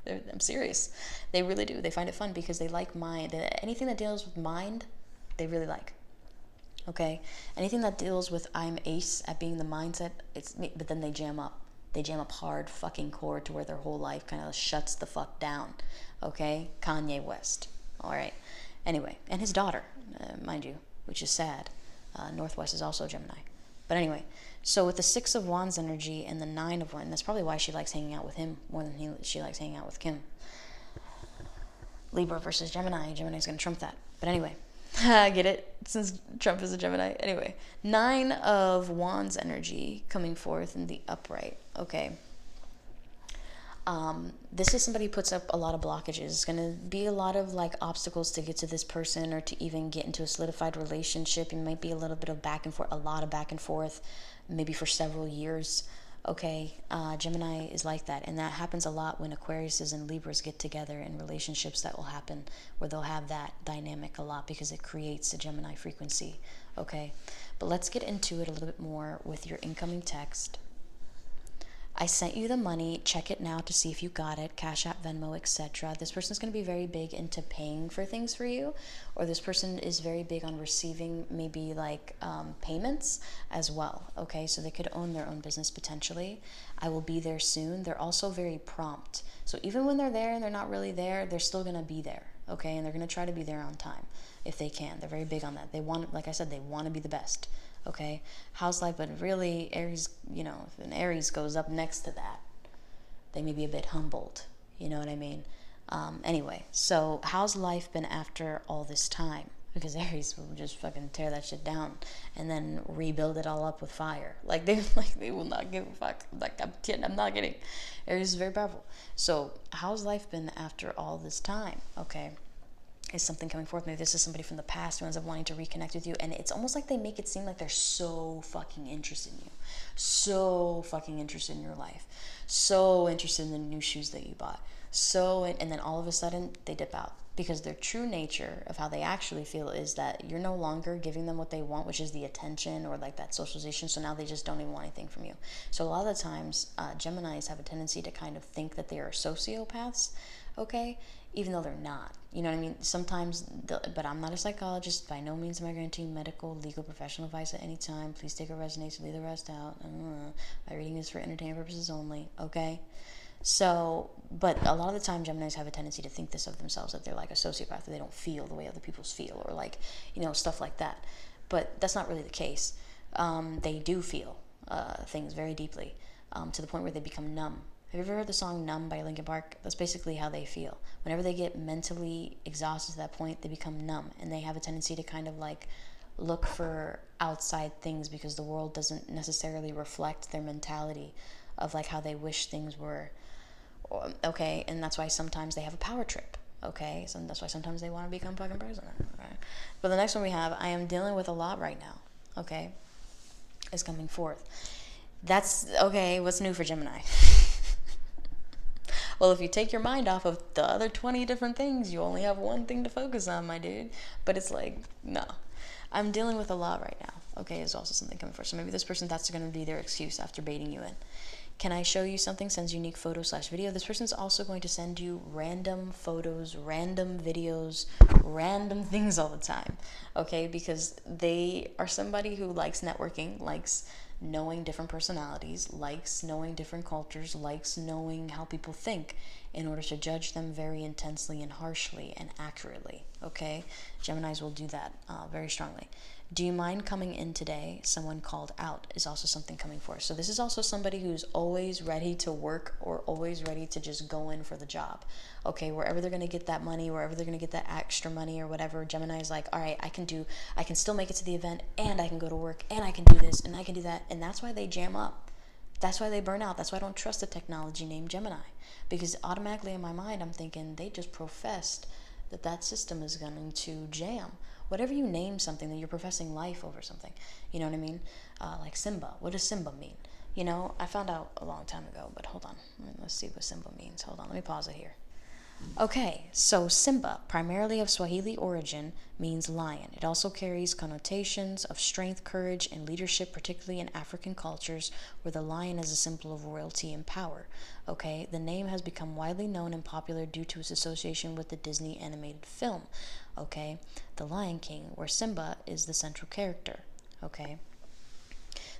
I'm serious. They really do. They find it fun because they like mind. Anything that deals with mind, they really like. Okay? Anything that deals with I'm ace at being the mindset, it's me, but then they jam up. They jam up hard fucking core to where their whole life kind of shuts the fuck down. Okay? Kanye West. All right. Anyway, and his daughter, mind you, which is sad. Northwest is also Gemini. But anyway, So with the Six of Wands energy and the Nine of Wands, that's probably why she likes hanging out with him more than she likes hanging out with Kim. Libra versus Gemini. Gemini's going to trump that. But anyway, I get it, since Trump is a Gemini. Anyway, Nine of Wands energy coming forth in the upright. Okay. This is somebody who puts up a lot of blockages. It's going to be a lot of like obstacles to get to this person or to even get into a solidified relationship. It might be a little bit of back and forth, a lot of back and forth, maybe for several years. Okay, Gemini is like that, and that happens a lot when Aquariuses and Libras get together in relationships. That will happen where they'll have that dynamic a lot because it creates a Gemini frequency. Okay, but let's get into it a little bit more with your incoming text. I sent you the money. Check it now to see if you got it. Cash App, Venmo, etc. This person's going to be very big into paying for things for you, or this person is very big on receiving maybe like payments as well. Okay, so they could own their own business potentially. I will be there soon. They're also very prompt. So even when they're there and they're not really there, they're still going to be there. Okay, and they're going to try to be there on time if they can. They're very big on that. They want, like I said, they want to be the best. Okay, how's life? But really, Aries, you know, if an Aries goes up next to that, they may be a bit humbled. You know what I mean? Anyway, so how's life been after all this time? Because Aries will just fucking tear that shit down and then rebuild it all up with fire. Like they will not give a fuck. Like I'm not kidding. Aries is very powerful. So how's life been after all this time? Okay. Is something coming forth? Maybe this is somebody from the past who ends up wanting to reconnect with you, and it's almost like they make it seem like they're so fucking interested in you, so fucking interested in your life, so interested in the new shoes that you bought, and then all of a sudden they dip out because their true nature of how they actually feel is that you're no longer giving them what they want, which is the attention or like that socialization. So now they just don't even want anything from you. So a lot of the times Geminis have a tendency to kind of think that they are sociopaths, okay, even though they're not. You know what I mean? Sometimes, but I'm not a psychologist. By no means am I granting medical, legal, professional advice at any time. Please take what resonates, leave the rest out. My reading is for entertainment purposes only, okay? So, but a lot of the time, Geminis have a tendency to think this of themselves, that they're like a sociopath, that they don't feel the way other people feel, or like, you know, stuff like that. But that's not really the case. They do feel things very deeply, to the point where they become numb. Have you ever heard the song Numb by Linkin Park? That's basically how they feel. Whenever they get mentally exhausted to that point, they become numb, and they have a tendency to kind of like look for outside things because the world doesn't necessarily reflect their mentality of like how they wish things were. Okay, and that's why sometimes they have a power trip. Okay, so that's why sometimes they want to become fucking president. Right? But the next one we have, I am dealing with a lot right now. Okay, is coming forth. That's okay. What's new for Gemini? Well, if you take your mind off of the other 20 different things, you only have one thing to focus on, my dude. But it's like, no. I'm dealing with a lot right now. Okay, is also something coming forth. So maybe this person, that's going to be their excuse after baiting you in. Can I show you something? Sends unique photo/video. This person's also going to send you random photos, random videos, random things all the time. Okay, because they are somebody who likes networking, likes knowing different personalities, likes knowing different cultures, likes knowing how people think in order to judge them very intensely and harshly and accurately. Okay, Geminis will do that very strongly. Do you mind coming in today? Someone called out is also something coming for us. So this is also somebody who's always ready to work or always ready to just go in for the job. Okay, wherever they're going to get that money, wherever they're going to get that extra money or whatever, Gemini is like, all right, I can still make it to the event, and I can go to work, and I can do this, and I can do that. And that's why they jam up. That's why they burn out. That's why I don't trust a technology named Gemini. Because automatically in my mind, I'm thinking they just professed that system is going to jam. Whatever you name something, that you're professing life over something. You know what I mean? Like Simba. What does Simba mean? You know, I found out a long time ago, but hold on. Let's see what Simba means. Hold on, let me pause it here. Okay, so Simba, primarily of Swahili origin, means lion. It also carries connotations of strength, courage, and leadership, particularly in African cultures where the lion is a symbol of royalty and power. Okay, the name has become widely known and popular due to its association with the Disney animated film. Okay, The Lion King, where Simba is the central character. Okay,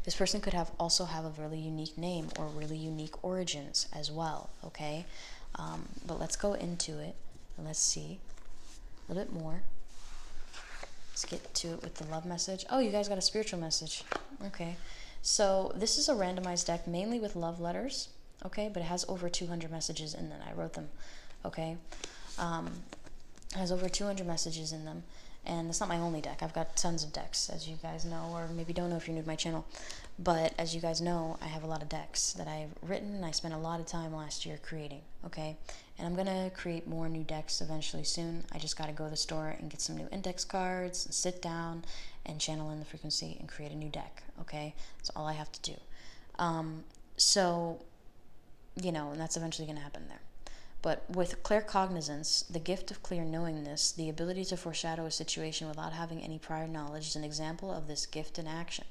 this person could also have a really unique name or really unique origins as well. Okay. But let's go into it and let's see a little bit more. Let's get to it with the love message. Oh, you guys got a spiritual message. Okay. So this is a randomized deck mainly with love letters, okay, but it has over 200 messages in them. I wrote them, okay. It has over 200 messages in them, and it's not my only deck. I've got tons of decks, as you guys know, or maybe don't know if you're new to my channel, but as you guys know, I have a lot of decks that I've written, and I spent a lot of time last year creating, okay, and I'm gonna create more new decks eventually soon. I just gotta go to the store and get some new index cards, and sit down and channel in the frequency and create a new deck, okay. That's all I have to do. So, you know, and that's eventually gonna happen there. But with clear cognizance, the gift of clear knowingness, the ability to foreshadow a situation without having any prior knowledge, is an example of this gift in action.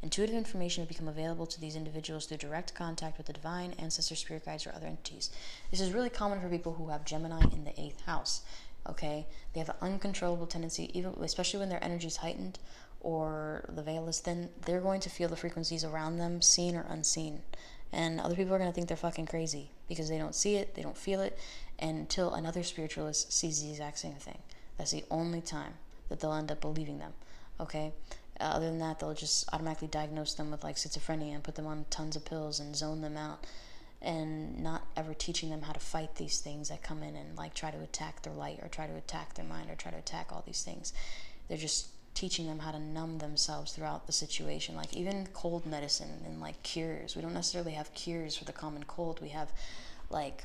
Intuitive information will become available to these individuals through direct contact with the divine, ancestor, spirit guides, or other entities. This is really common for people who have Gemini in the 8th house. Okay, they have an uncontrollable tendency, even especially when their energy is heightened or the veil is thin. They're going to feel the frequencies around them, seen or unseen. And other people are going to think they're fucking crazy because they don't see it, they don't feel it, until another spiritualist sees the exact same thing. That's the only time that they'll end up believing them, okay? Other than that, they'll just automatically diagnose them with like schizophrenia and put them on tons of pills and zone them out, and not ever teaching them how to fight these things that come in and like try to attack their light or try to attack their mind or try to attack all these things. They're just teaching them how to numb themselves throughout the situation. Like even cold medicine and like cures, we don't necessarily have cures for the common cold. We have like,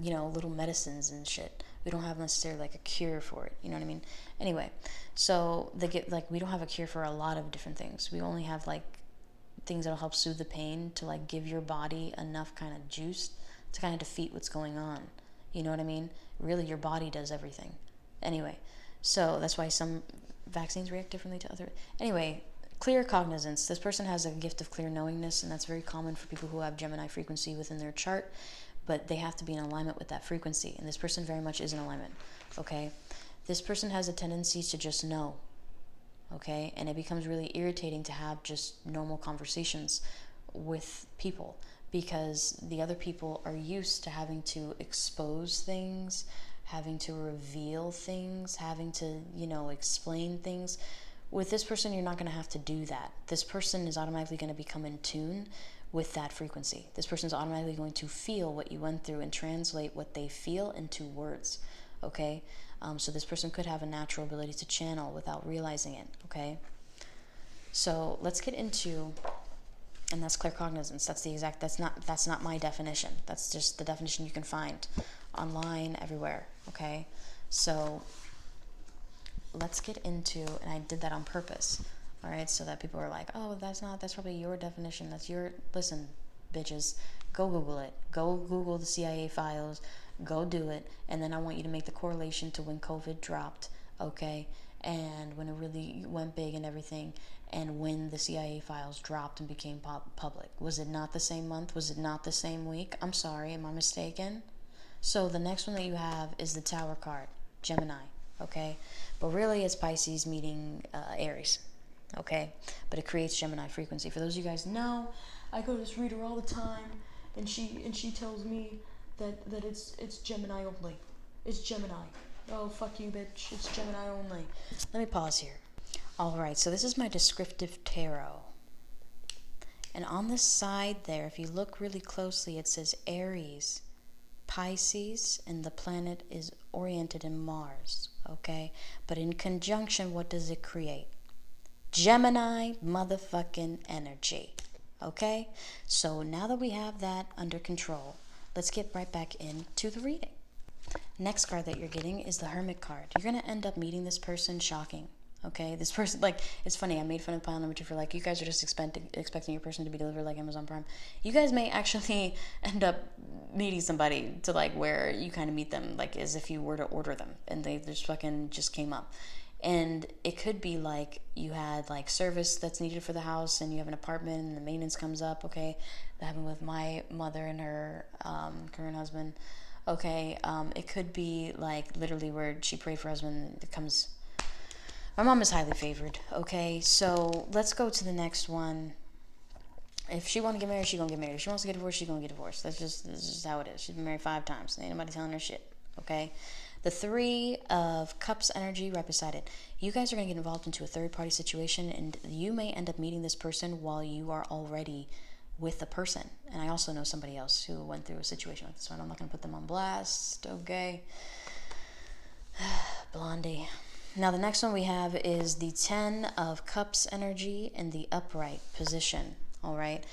you know, little medicines and shit. We don't have necessarily like a cure for it, you know what I mean? Anyway, so they get like, we don't have a cure for a lot of different things. We only have like things that'll help soothe the pain, to like give your body enough kind of juice to kind of defeat what's going on, you know what I mean? Really, your body does everything. Anyway, so that's why some vaccines react differently to other. Anyway, clear cognizance. This person has a gift of clear knowingness, and that's very common for people who have Gemini frequency within their chart, but they have to be in alignment with that frequency, and this person very much is in alignment, okay? This person has a tendency to just know, okay? And it becomes really irritating to have just normal conversations with people because the other people are used to having to expose things, having to reveal things, having to, you know, explain things. With this person, you're not going to have to do that. This person is automatically going to become in tune with that frequency. This person is automatically going to feel what you went through and translate what they feel into words, okay? So this person could have a natural ability to channel without realizing it, okay? So let's get into, and that's clear cognizance. That's the exact, that's not my definition. That's just the definition you can find online, everywhere, okay? So let's get into, and I did that on purpose, all right, so that people are like, oh, that's probably your definition, that's your, listen, bitches, go Google it, go Google the CIA files, go do it, and then I want you to make the correlation to when COVID dropped, okay, and when it really went big and everything, and when the CIA files dropped and became public. Was it not the same month? Was it not the same week? I'm sorry, am I mistaken? So the next one that you have is the Tower card, Gemini, okay? But really it's Pisces meeting Aries, okay? But it creates Gemini frequency. For those of you guys know, I go to this reader all the time, and she tells me that it's Gemini only. It's Gemini. Oh, fuck you, bitch. It's Gemini only. Let me pause here. All right, so this is my descriptive tarot. And on the side there, if you look really closely, it says Aries, Pisces, and the planet is oriented in Mars, okay? But in conjunction, what does it create? Gemini motherfucking energy, okay? So now that we have that under control, let's get right back into the reading. Next card that you're getting is the Hermit card. You're going to end up meeting this person, shocking. Okay, this person, like, it's funny, I made fun of pile number 2 for, like, you guys are just expecting your person to be delivered like Amazon Prime. You guys may actually end up meeting somebody to, like, where you kind of meet them, like, as if you were to order them, and they just fucking just came up. And it could be, like, you had, like, service that's needed for the house, and you have an apartment, and the maintenance comes up, okay? That happened with my mother and her current husband. Okay, it could be, like, literally where she prayed for her husband, it comes... My mom is highly favored, okay? So let's go to the next one. If she want to get married, she gonna get married. If she wants to get divorced, she gonna get divorced. This is just how it is. She's been married 5 times. Ain't nobody telling her shit, okay? The Three of Cups energy right beside it. You guys are going to get involved into a third-party situation, and you may end up meeting this person while you are already with the person. And I also know somebody else who went through a situation like this one. I'm not going to put them on blast, okay? Blondie. Now the next one we have is the Ten of Cups energy in the upright position, all right?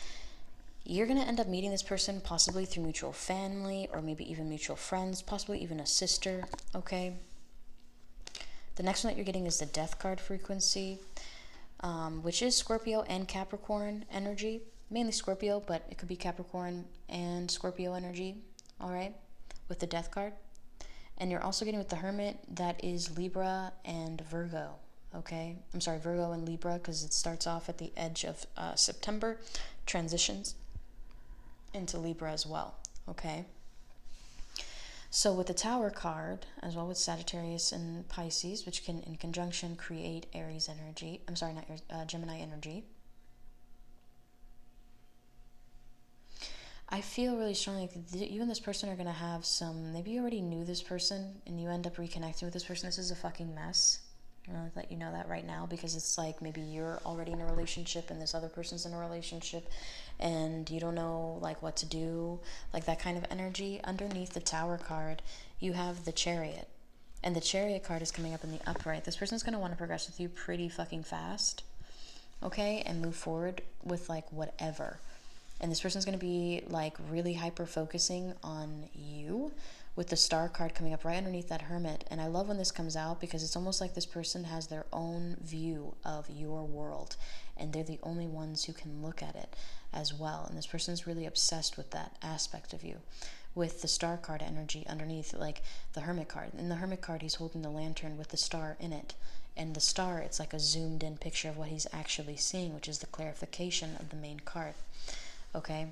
You're going to end up meeting this person possibly through mutual family or maybe even mutual friends, possibly even a sister, okay? The next one that you're getting is the Death card frequency, which is Scorpio and Capricorn energy. Mainly Scorpio, but it could be Capricorn and Scorpio energy, all right, with the Death card. And you're also getting with the Hermit, that is Libra and Virgo, okay? I'm sorry, Virgo and Libra, because it starts off at the edge of September, transitions into Libra as well, okay? So with the Tower card, as well with Sagittarius and Pisces, which can in conjunction create Aries energy, I'm sorry, not Aries, Gemini energy. I feel really strongly like you and this person are going to have some, maybe you already knew this person and you end up reconnecting with this person. This is a fucking mess. I'm going to let you know that right now, because it's like maybe you're already in a relationship and this other person's in a relationship and you don't know like what to do, like that kind of energy. Underneath the Tower card, you have the Chariot, and the Chariot card is coming up in the upright. This person's going to want to progress with you pretty fucking fast, okay, and move forward with like whatever. And this person's going to be like really hyper focusing on you, with the Star card coming up right underneath that Hermit. And I love when this comes out, because it's almost like this person has their own view of your world and they're the only ones who can look at it as well. And this person's really obsessed with that aspect of you, with the Star card energy underneath, like the Hermit card. In the Hermit card, he's holding the lantern with the star in it. And the star, it's like a zoomed in picture of what he's actually seeing, which is the clarification of the main card. Okay.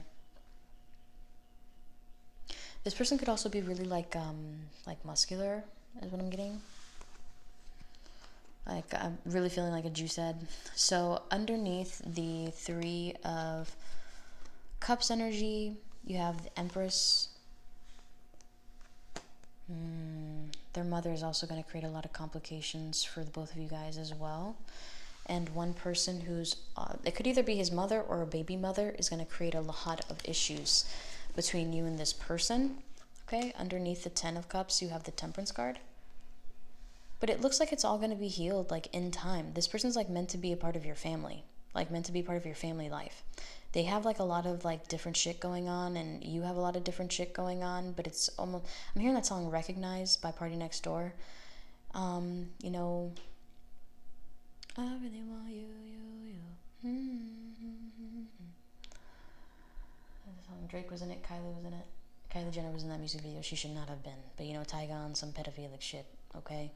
This person could also be really like muscular, is what I'm getting. Like I'm really feeling like a juice head. So underneath the Three of Cups energy, you have the Empress. Their mother is also going to create a lot of complications for the both of you guys as well. And one person who's, it could either be his mother or a baby mother, is going to create a lot of issues between you and this person, okay? Underneath the Ten of Cups, you have the Temperance card. But it looks like it's all going to be healed, like, in time. This person's, like, meant to be a part of your family, like, meant to be part of your family life. They have, like, a lot of, like, different shit going on, and you have a lot of different shit going on, but it's almost, I'm hearing that song Recognized by Party Next Door. You know, I really want you. Drake was in it, Kylie was in it. Kylie Jenner was in that music video. She should not have been. But you know, Tyga on some pedophilic shit, okay?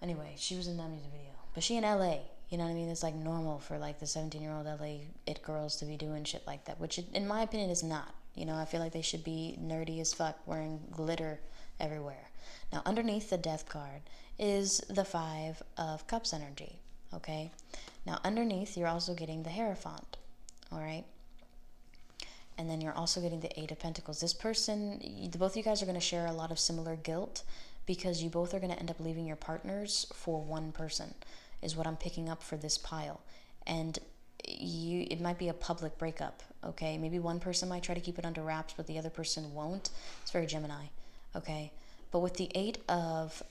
Anyway, she was in that music video. But she in LA, you know what I mean? It's like normal for like the 17-year-old LA it girls to be doing shit like that, which in my opinion is not. You know, I feel like they should be nerdy as fuck, wearing glitter everywhere. Now, underneath the Death card is the Five of Cups energy, okay? Now, underneath, you're also getting the Hierophant, all right? And then you're also getting the Eight of Pentacles. This person, both of you guys are going to share a lot of similar guilt, because you both are going to end up leaving your partners for one person, is what I'm picking up for this pile. And it might be a public breakup, okay? Maybe one person might try to keep it under wraps, but the other person won't. It's very Gemini, okay? But with the Eight of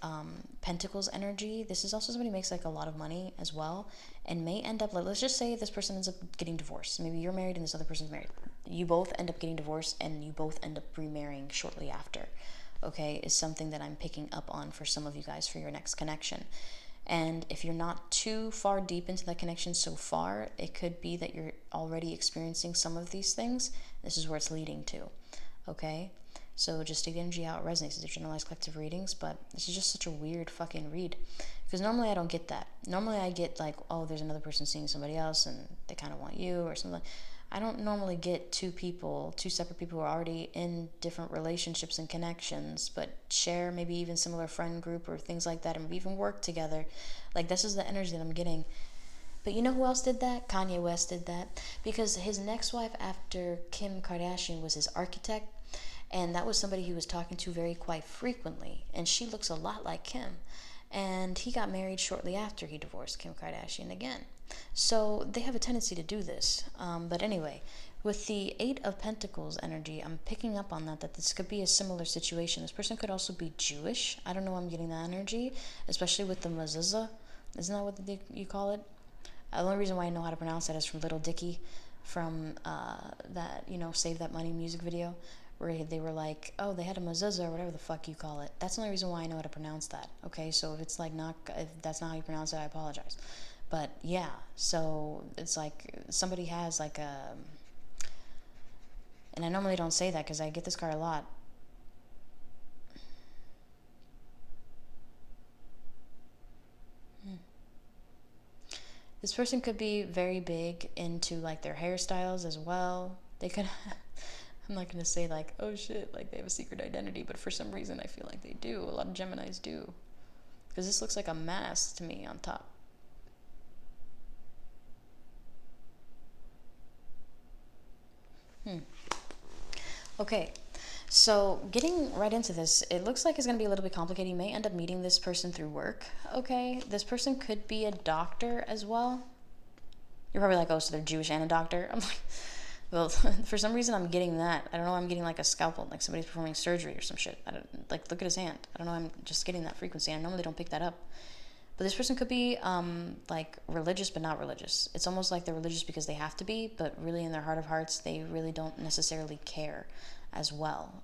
Pentacles energy, this is also somebody who makes like a lot of money as well, and may end up, like, let's just say this person ends up getting divorced. Maybe you're married and this other person's married. You both end up getting divorced and you both end up remarrying shortly after, okay, is something that I'm picking up on for some of you guys for your next connection. And if you're not too far deep into that connection so far, it could be that you're already experiencing some of these things. This is where it's leading to, okay? So just take the energy out. It resonates. These are generalized collective readings, but this is just such a weird fucking read. Because normally I don't get that. Normally I get like, oh, there's another person seeing somebody else and they kind of want you or something. I don't normally get two separate people who are already in different relationships and connections, but share maybe even similar friend group or things like that, and even work together. Like, this is the energy that I'm getting. But you know who else did that? Kanye West did that. Because his next wife after Kim Kardashian was his architect. And that was somebody he was talking to very quite frequently. And she looks a lot like Kim. And he got married shortly after he divorced Kim Kardashian again. So they have a tendency to do this. But anyway, with the Eight of Pentacles energy, I'm picking up on that this could be a similar situation. This person could also be Jewish. I don't know why I'm getting that energy, especially with the mezuzah. Isn't that what you call it? The only reason why I know how to pronounce that is from Little Dicky, from that, Save That Money music video, where they were like, oh, they had a mezuzah or whatever the fuck you call it. That's the only reason why I know how to pronounce that. Okay, so if that's not how you pronounce it, I apologize. But yeah, so it's like somebody has like and I normally don't say that because I get this card a lot. This person could be very big into like their hairstyles as well. They could I'm not going to say like, oh shit, like they have a secret identity, but for some reason I feel like they do. A lot of Geminis do. Because this looks like a mask to me on top. Okay, so getting right into this, it looks like it's going to be a little bit complicated. You may end up meeting this person through work, okay? This person could be a doctor as well. You're probably like, oh, so they're Jewish and a doctor? I'm like, well, for some reason I'm getting that. I don't know, I'm getting like a scalpel, like somebody's performing surgery or some shit. I don't, like, look at his hand. I don't know, I'm just getting that frequency. I normally don't pick that up. But this person could be like religious but not religious. It's almost like they're religious because they have to be, but really in their heart of hearts, they really don't necessarily care as well.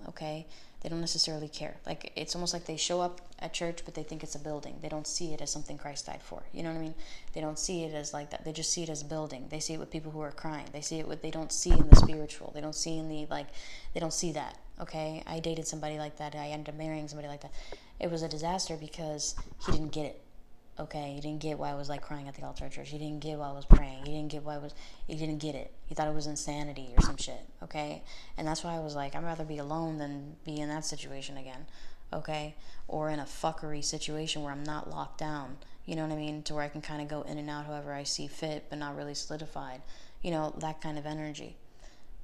Okay? They don't necessarily care. Like, it's almost like they show up at church, but they think it's a building. They don't see it as something Christ died for. You know what I mean? They don't see it as like that. They just see it as a building. They see it with people who are crying. They see it with, they don't see in the spiritual. They don't see in the, like, they don't see that. Okay? I dated somebody like that. I ended up marrying somebody like that. It was a disaster because he didn't get it. Okay, he didn't get why I was like crying at the altar at church. He didn't get why I was praying. He didn't get it. He thought it was insanity or some shit. Okay, and that's why I was like, I'd rather be alone than be in that situation again. Okay, or in a fuckery situation where I'm not locked down. You know what I mean? To where I can kind of go in and out however I see fit, but not really solidified. You know, that kind of energy.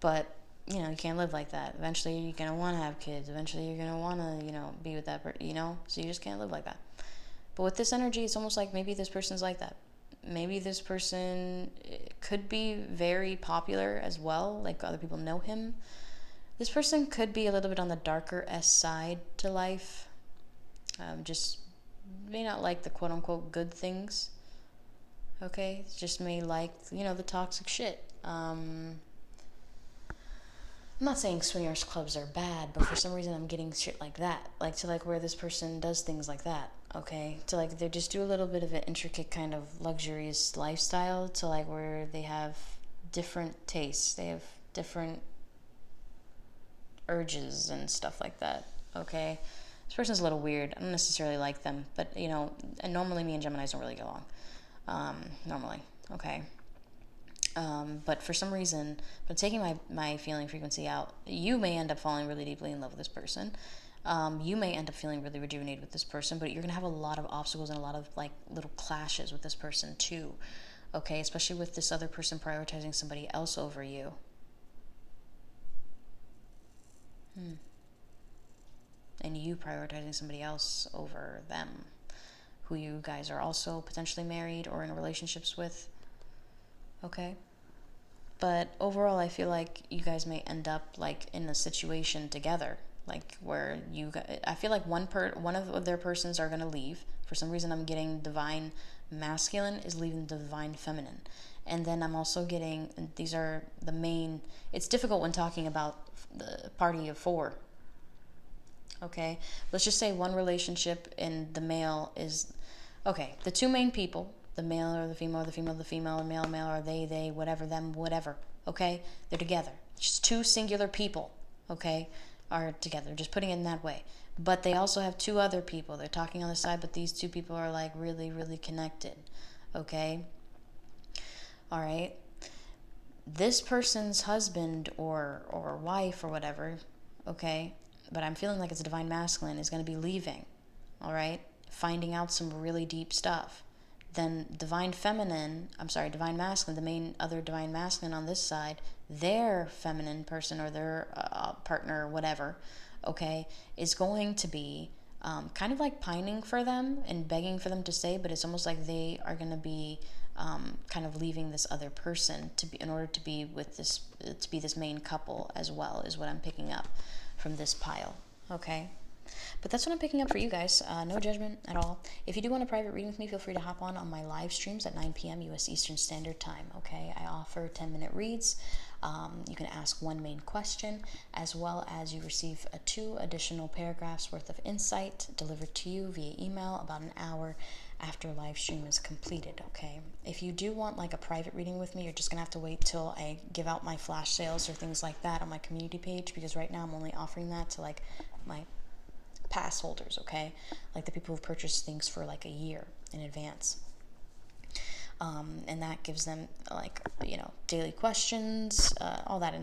But you can't live like that. Eventually, you're gonna want to have kids. Eventually, you're gonna want to, be with that person. So you just can't live like that. But with this energy, it's almost like maybe this person's like that. Maybe this person could be very popular as well, like other people know him. This person could be a little bit on the darker S side to life. Just may not like the quote unquote good things. Okay? Just may like, the toxic shit. I'm not saying swingers clubs are bad, but for some reason I'm getting shit like that. Like, to like where this person does things like that, okay? To like, they just do a little bit of an intricate kind of luxurious lifestyle, to like where they have different tastes. They have different urges and stuff like that, okay? This person's a little weird. I don't necessarily like them, but, and normally me and Geminis don't really get along. Normally, okay? But for some reason, by taking my feeling frequency out, you may end up falling really deeply in love with this person. You may end up feeling really rejuvenated with this person, but you're going to have a lot of obstacles and a lot of like little clashes with this person too. Okay, especially with this other person prioritizing somebody else over you. And you prioritizing somebody else over them, who you guys are also potentially married or in relationships with. Okay? But overall, I feel like you guys may end up like in a situation together, like where I feel like one of their persons are going to leave. For some reason, I'm getting divine masculine is leaving divine feminine. And then I'm also getting, and these are the main, it's difficult when talking about the party of four. Okay? Let's just say one relationship and the male is, okay, the two main people, the male or the female, or the female, the female, or male, or they, whatever, them, whatever, okay? They're together. Just two singular people, okay, are together. Just putting it in that way. But they also have two other people. They're talking on the side, but these two people are like really, really connected, okay? All right? This person's husband or wife or whatever, okay, but I'm feeling like it's a divine masculine, is going to be leaving, all right? Finding out some really deep stuff. then divine masculine, the main other divine masculine on this side, their feminine person or their partner or whatever, okay, is going to be kind of like pining for them and begging for them to stay, but it's almost like they are going to be kind of leaving this other person to be, in order to be with this, to be this main couple as well, is what I'm picking up from this pile, okay? But that's what I'm picking up for you guys. No judgment at all. If you do want a private reading with me, feel free to hop on my live streams at 9 p.m. US Eastern Standard Time, okay? I offer 10-minute reads. You can ask one main question, as well as you receive 2 additional paragraphs worth of insight delivered to you via email about an hour after live stream is completed, okay? If you do want like a private reading with me, you're just gonna have to wait till I give out my flash sales or things like that on my community page, because right now I'm only offering that to like my pass holders, okay? Like the people who've purchased things for like a year in advance. And that gives them like, you know, daily questions, all that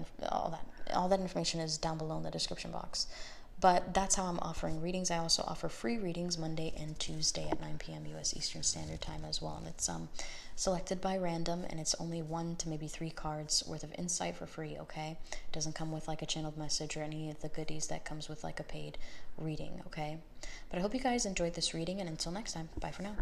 information is down below in the description box. But that's how I'm offering readings. I also offer free readings Monday and Tuesday at 9 p.m. US Eastern Standard Time as well. And it's selected by random, and it's only 1 to maybe 3 cards worth of insight for free, okay? It doesn't come with like a channeled message or any of the goodies that comes with like a paid reading, okay? But I hope you guys enjoyed this reading, and until next time, bye for now.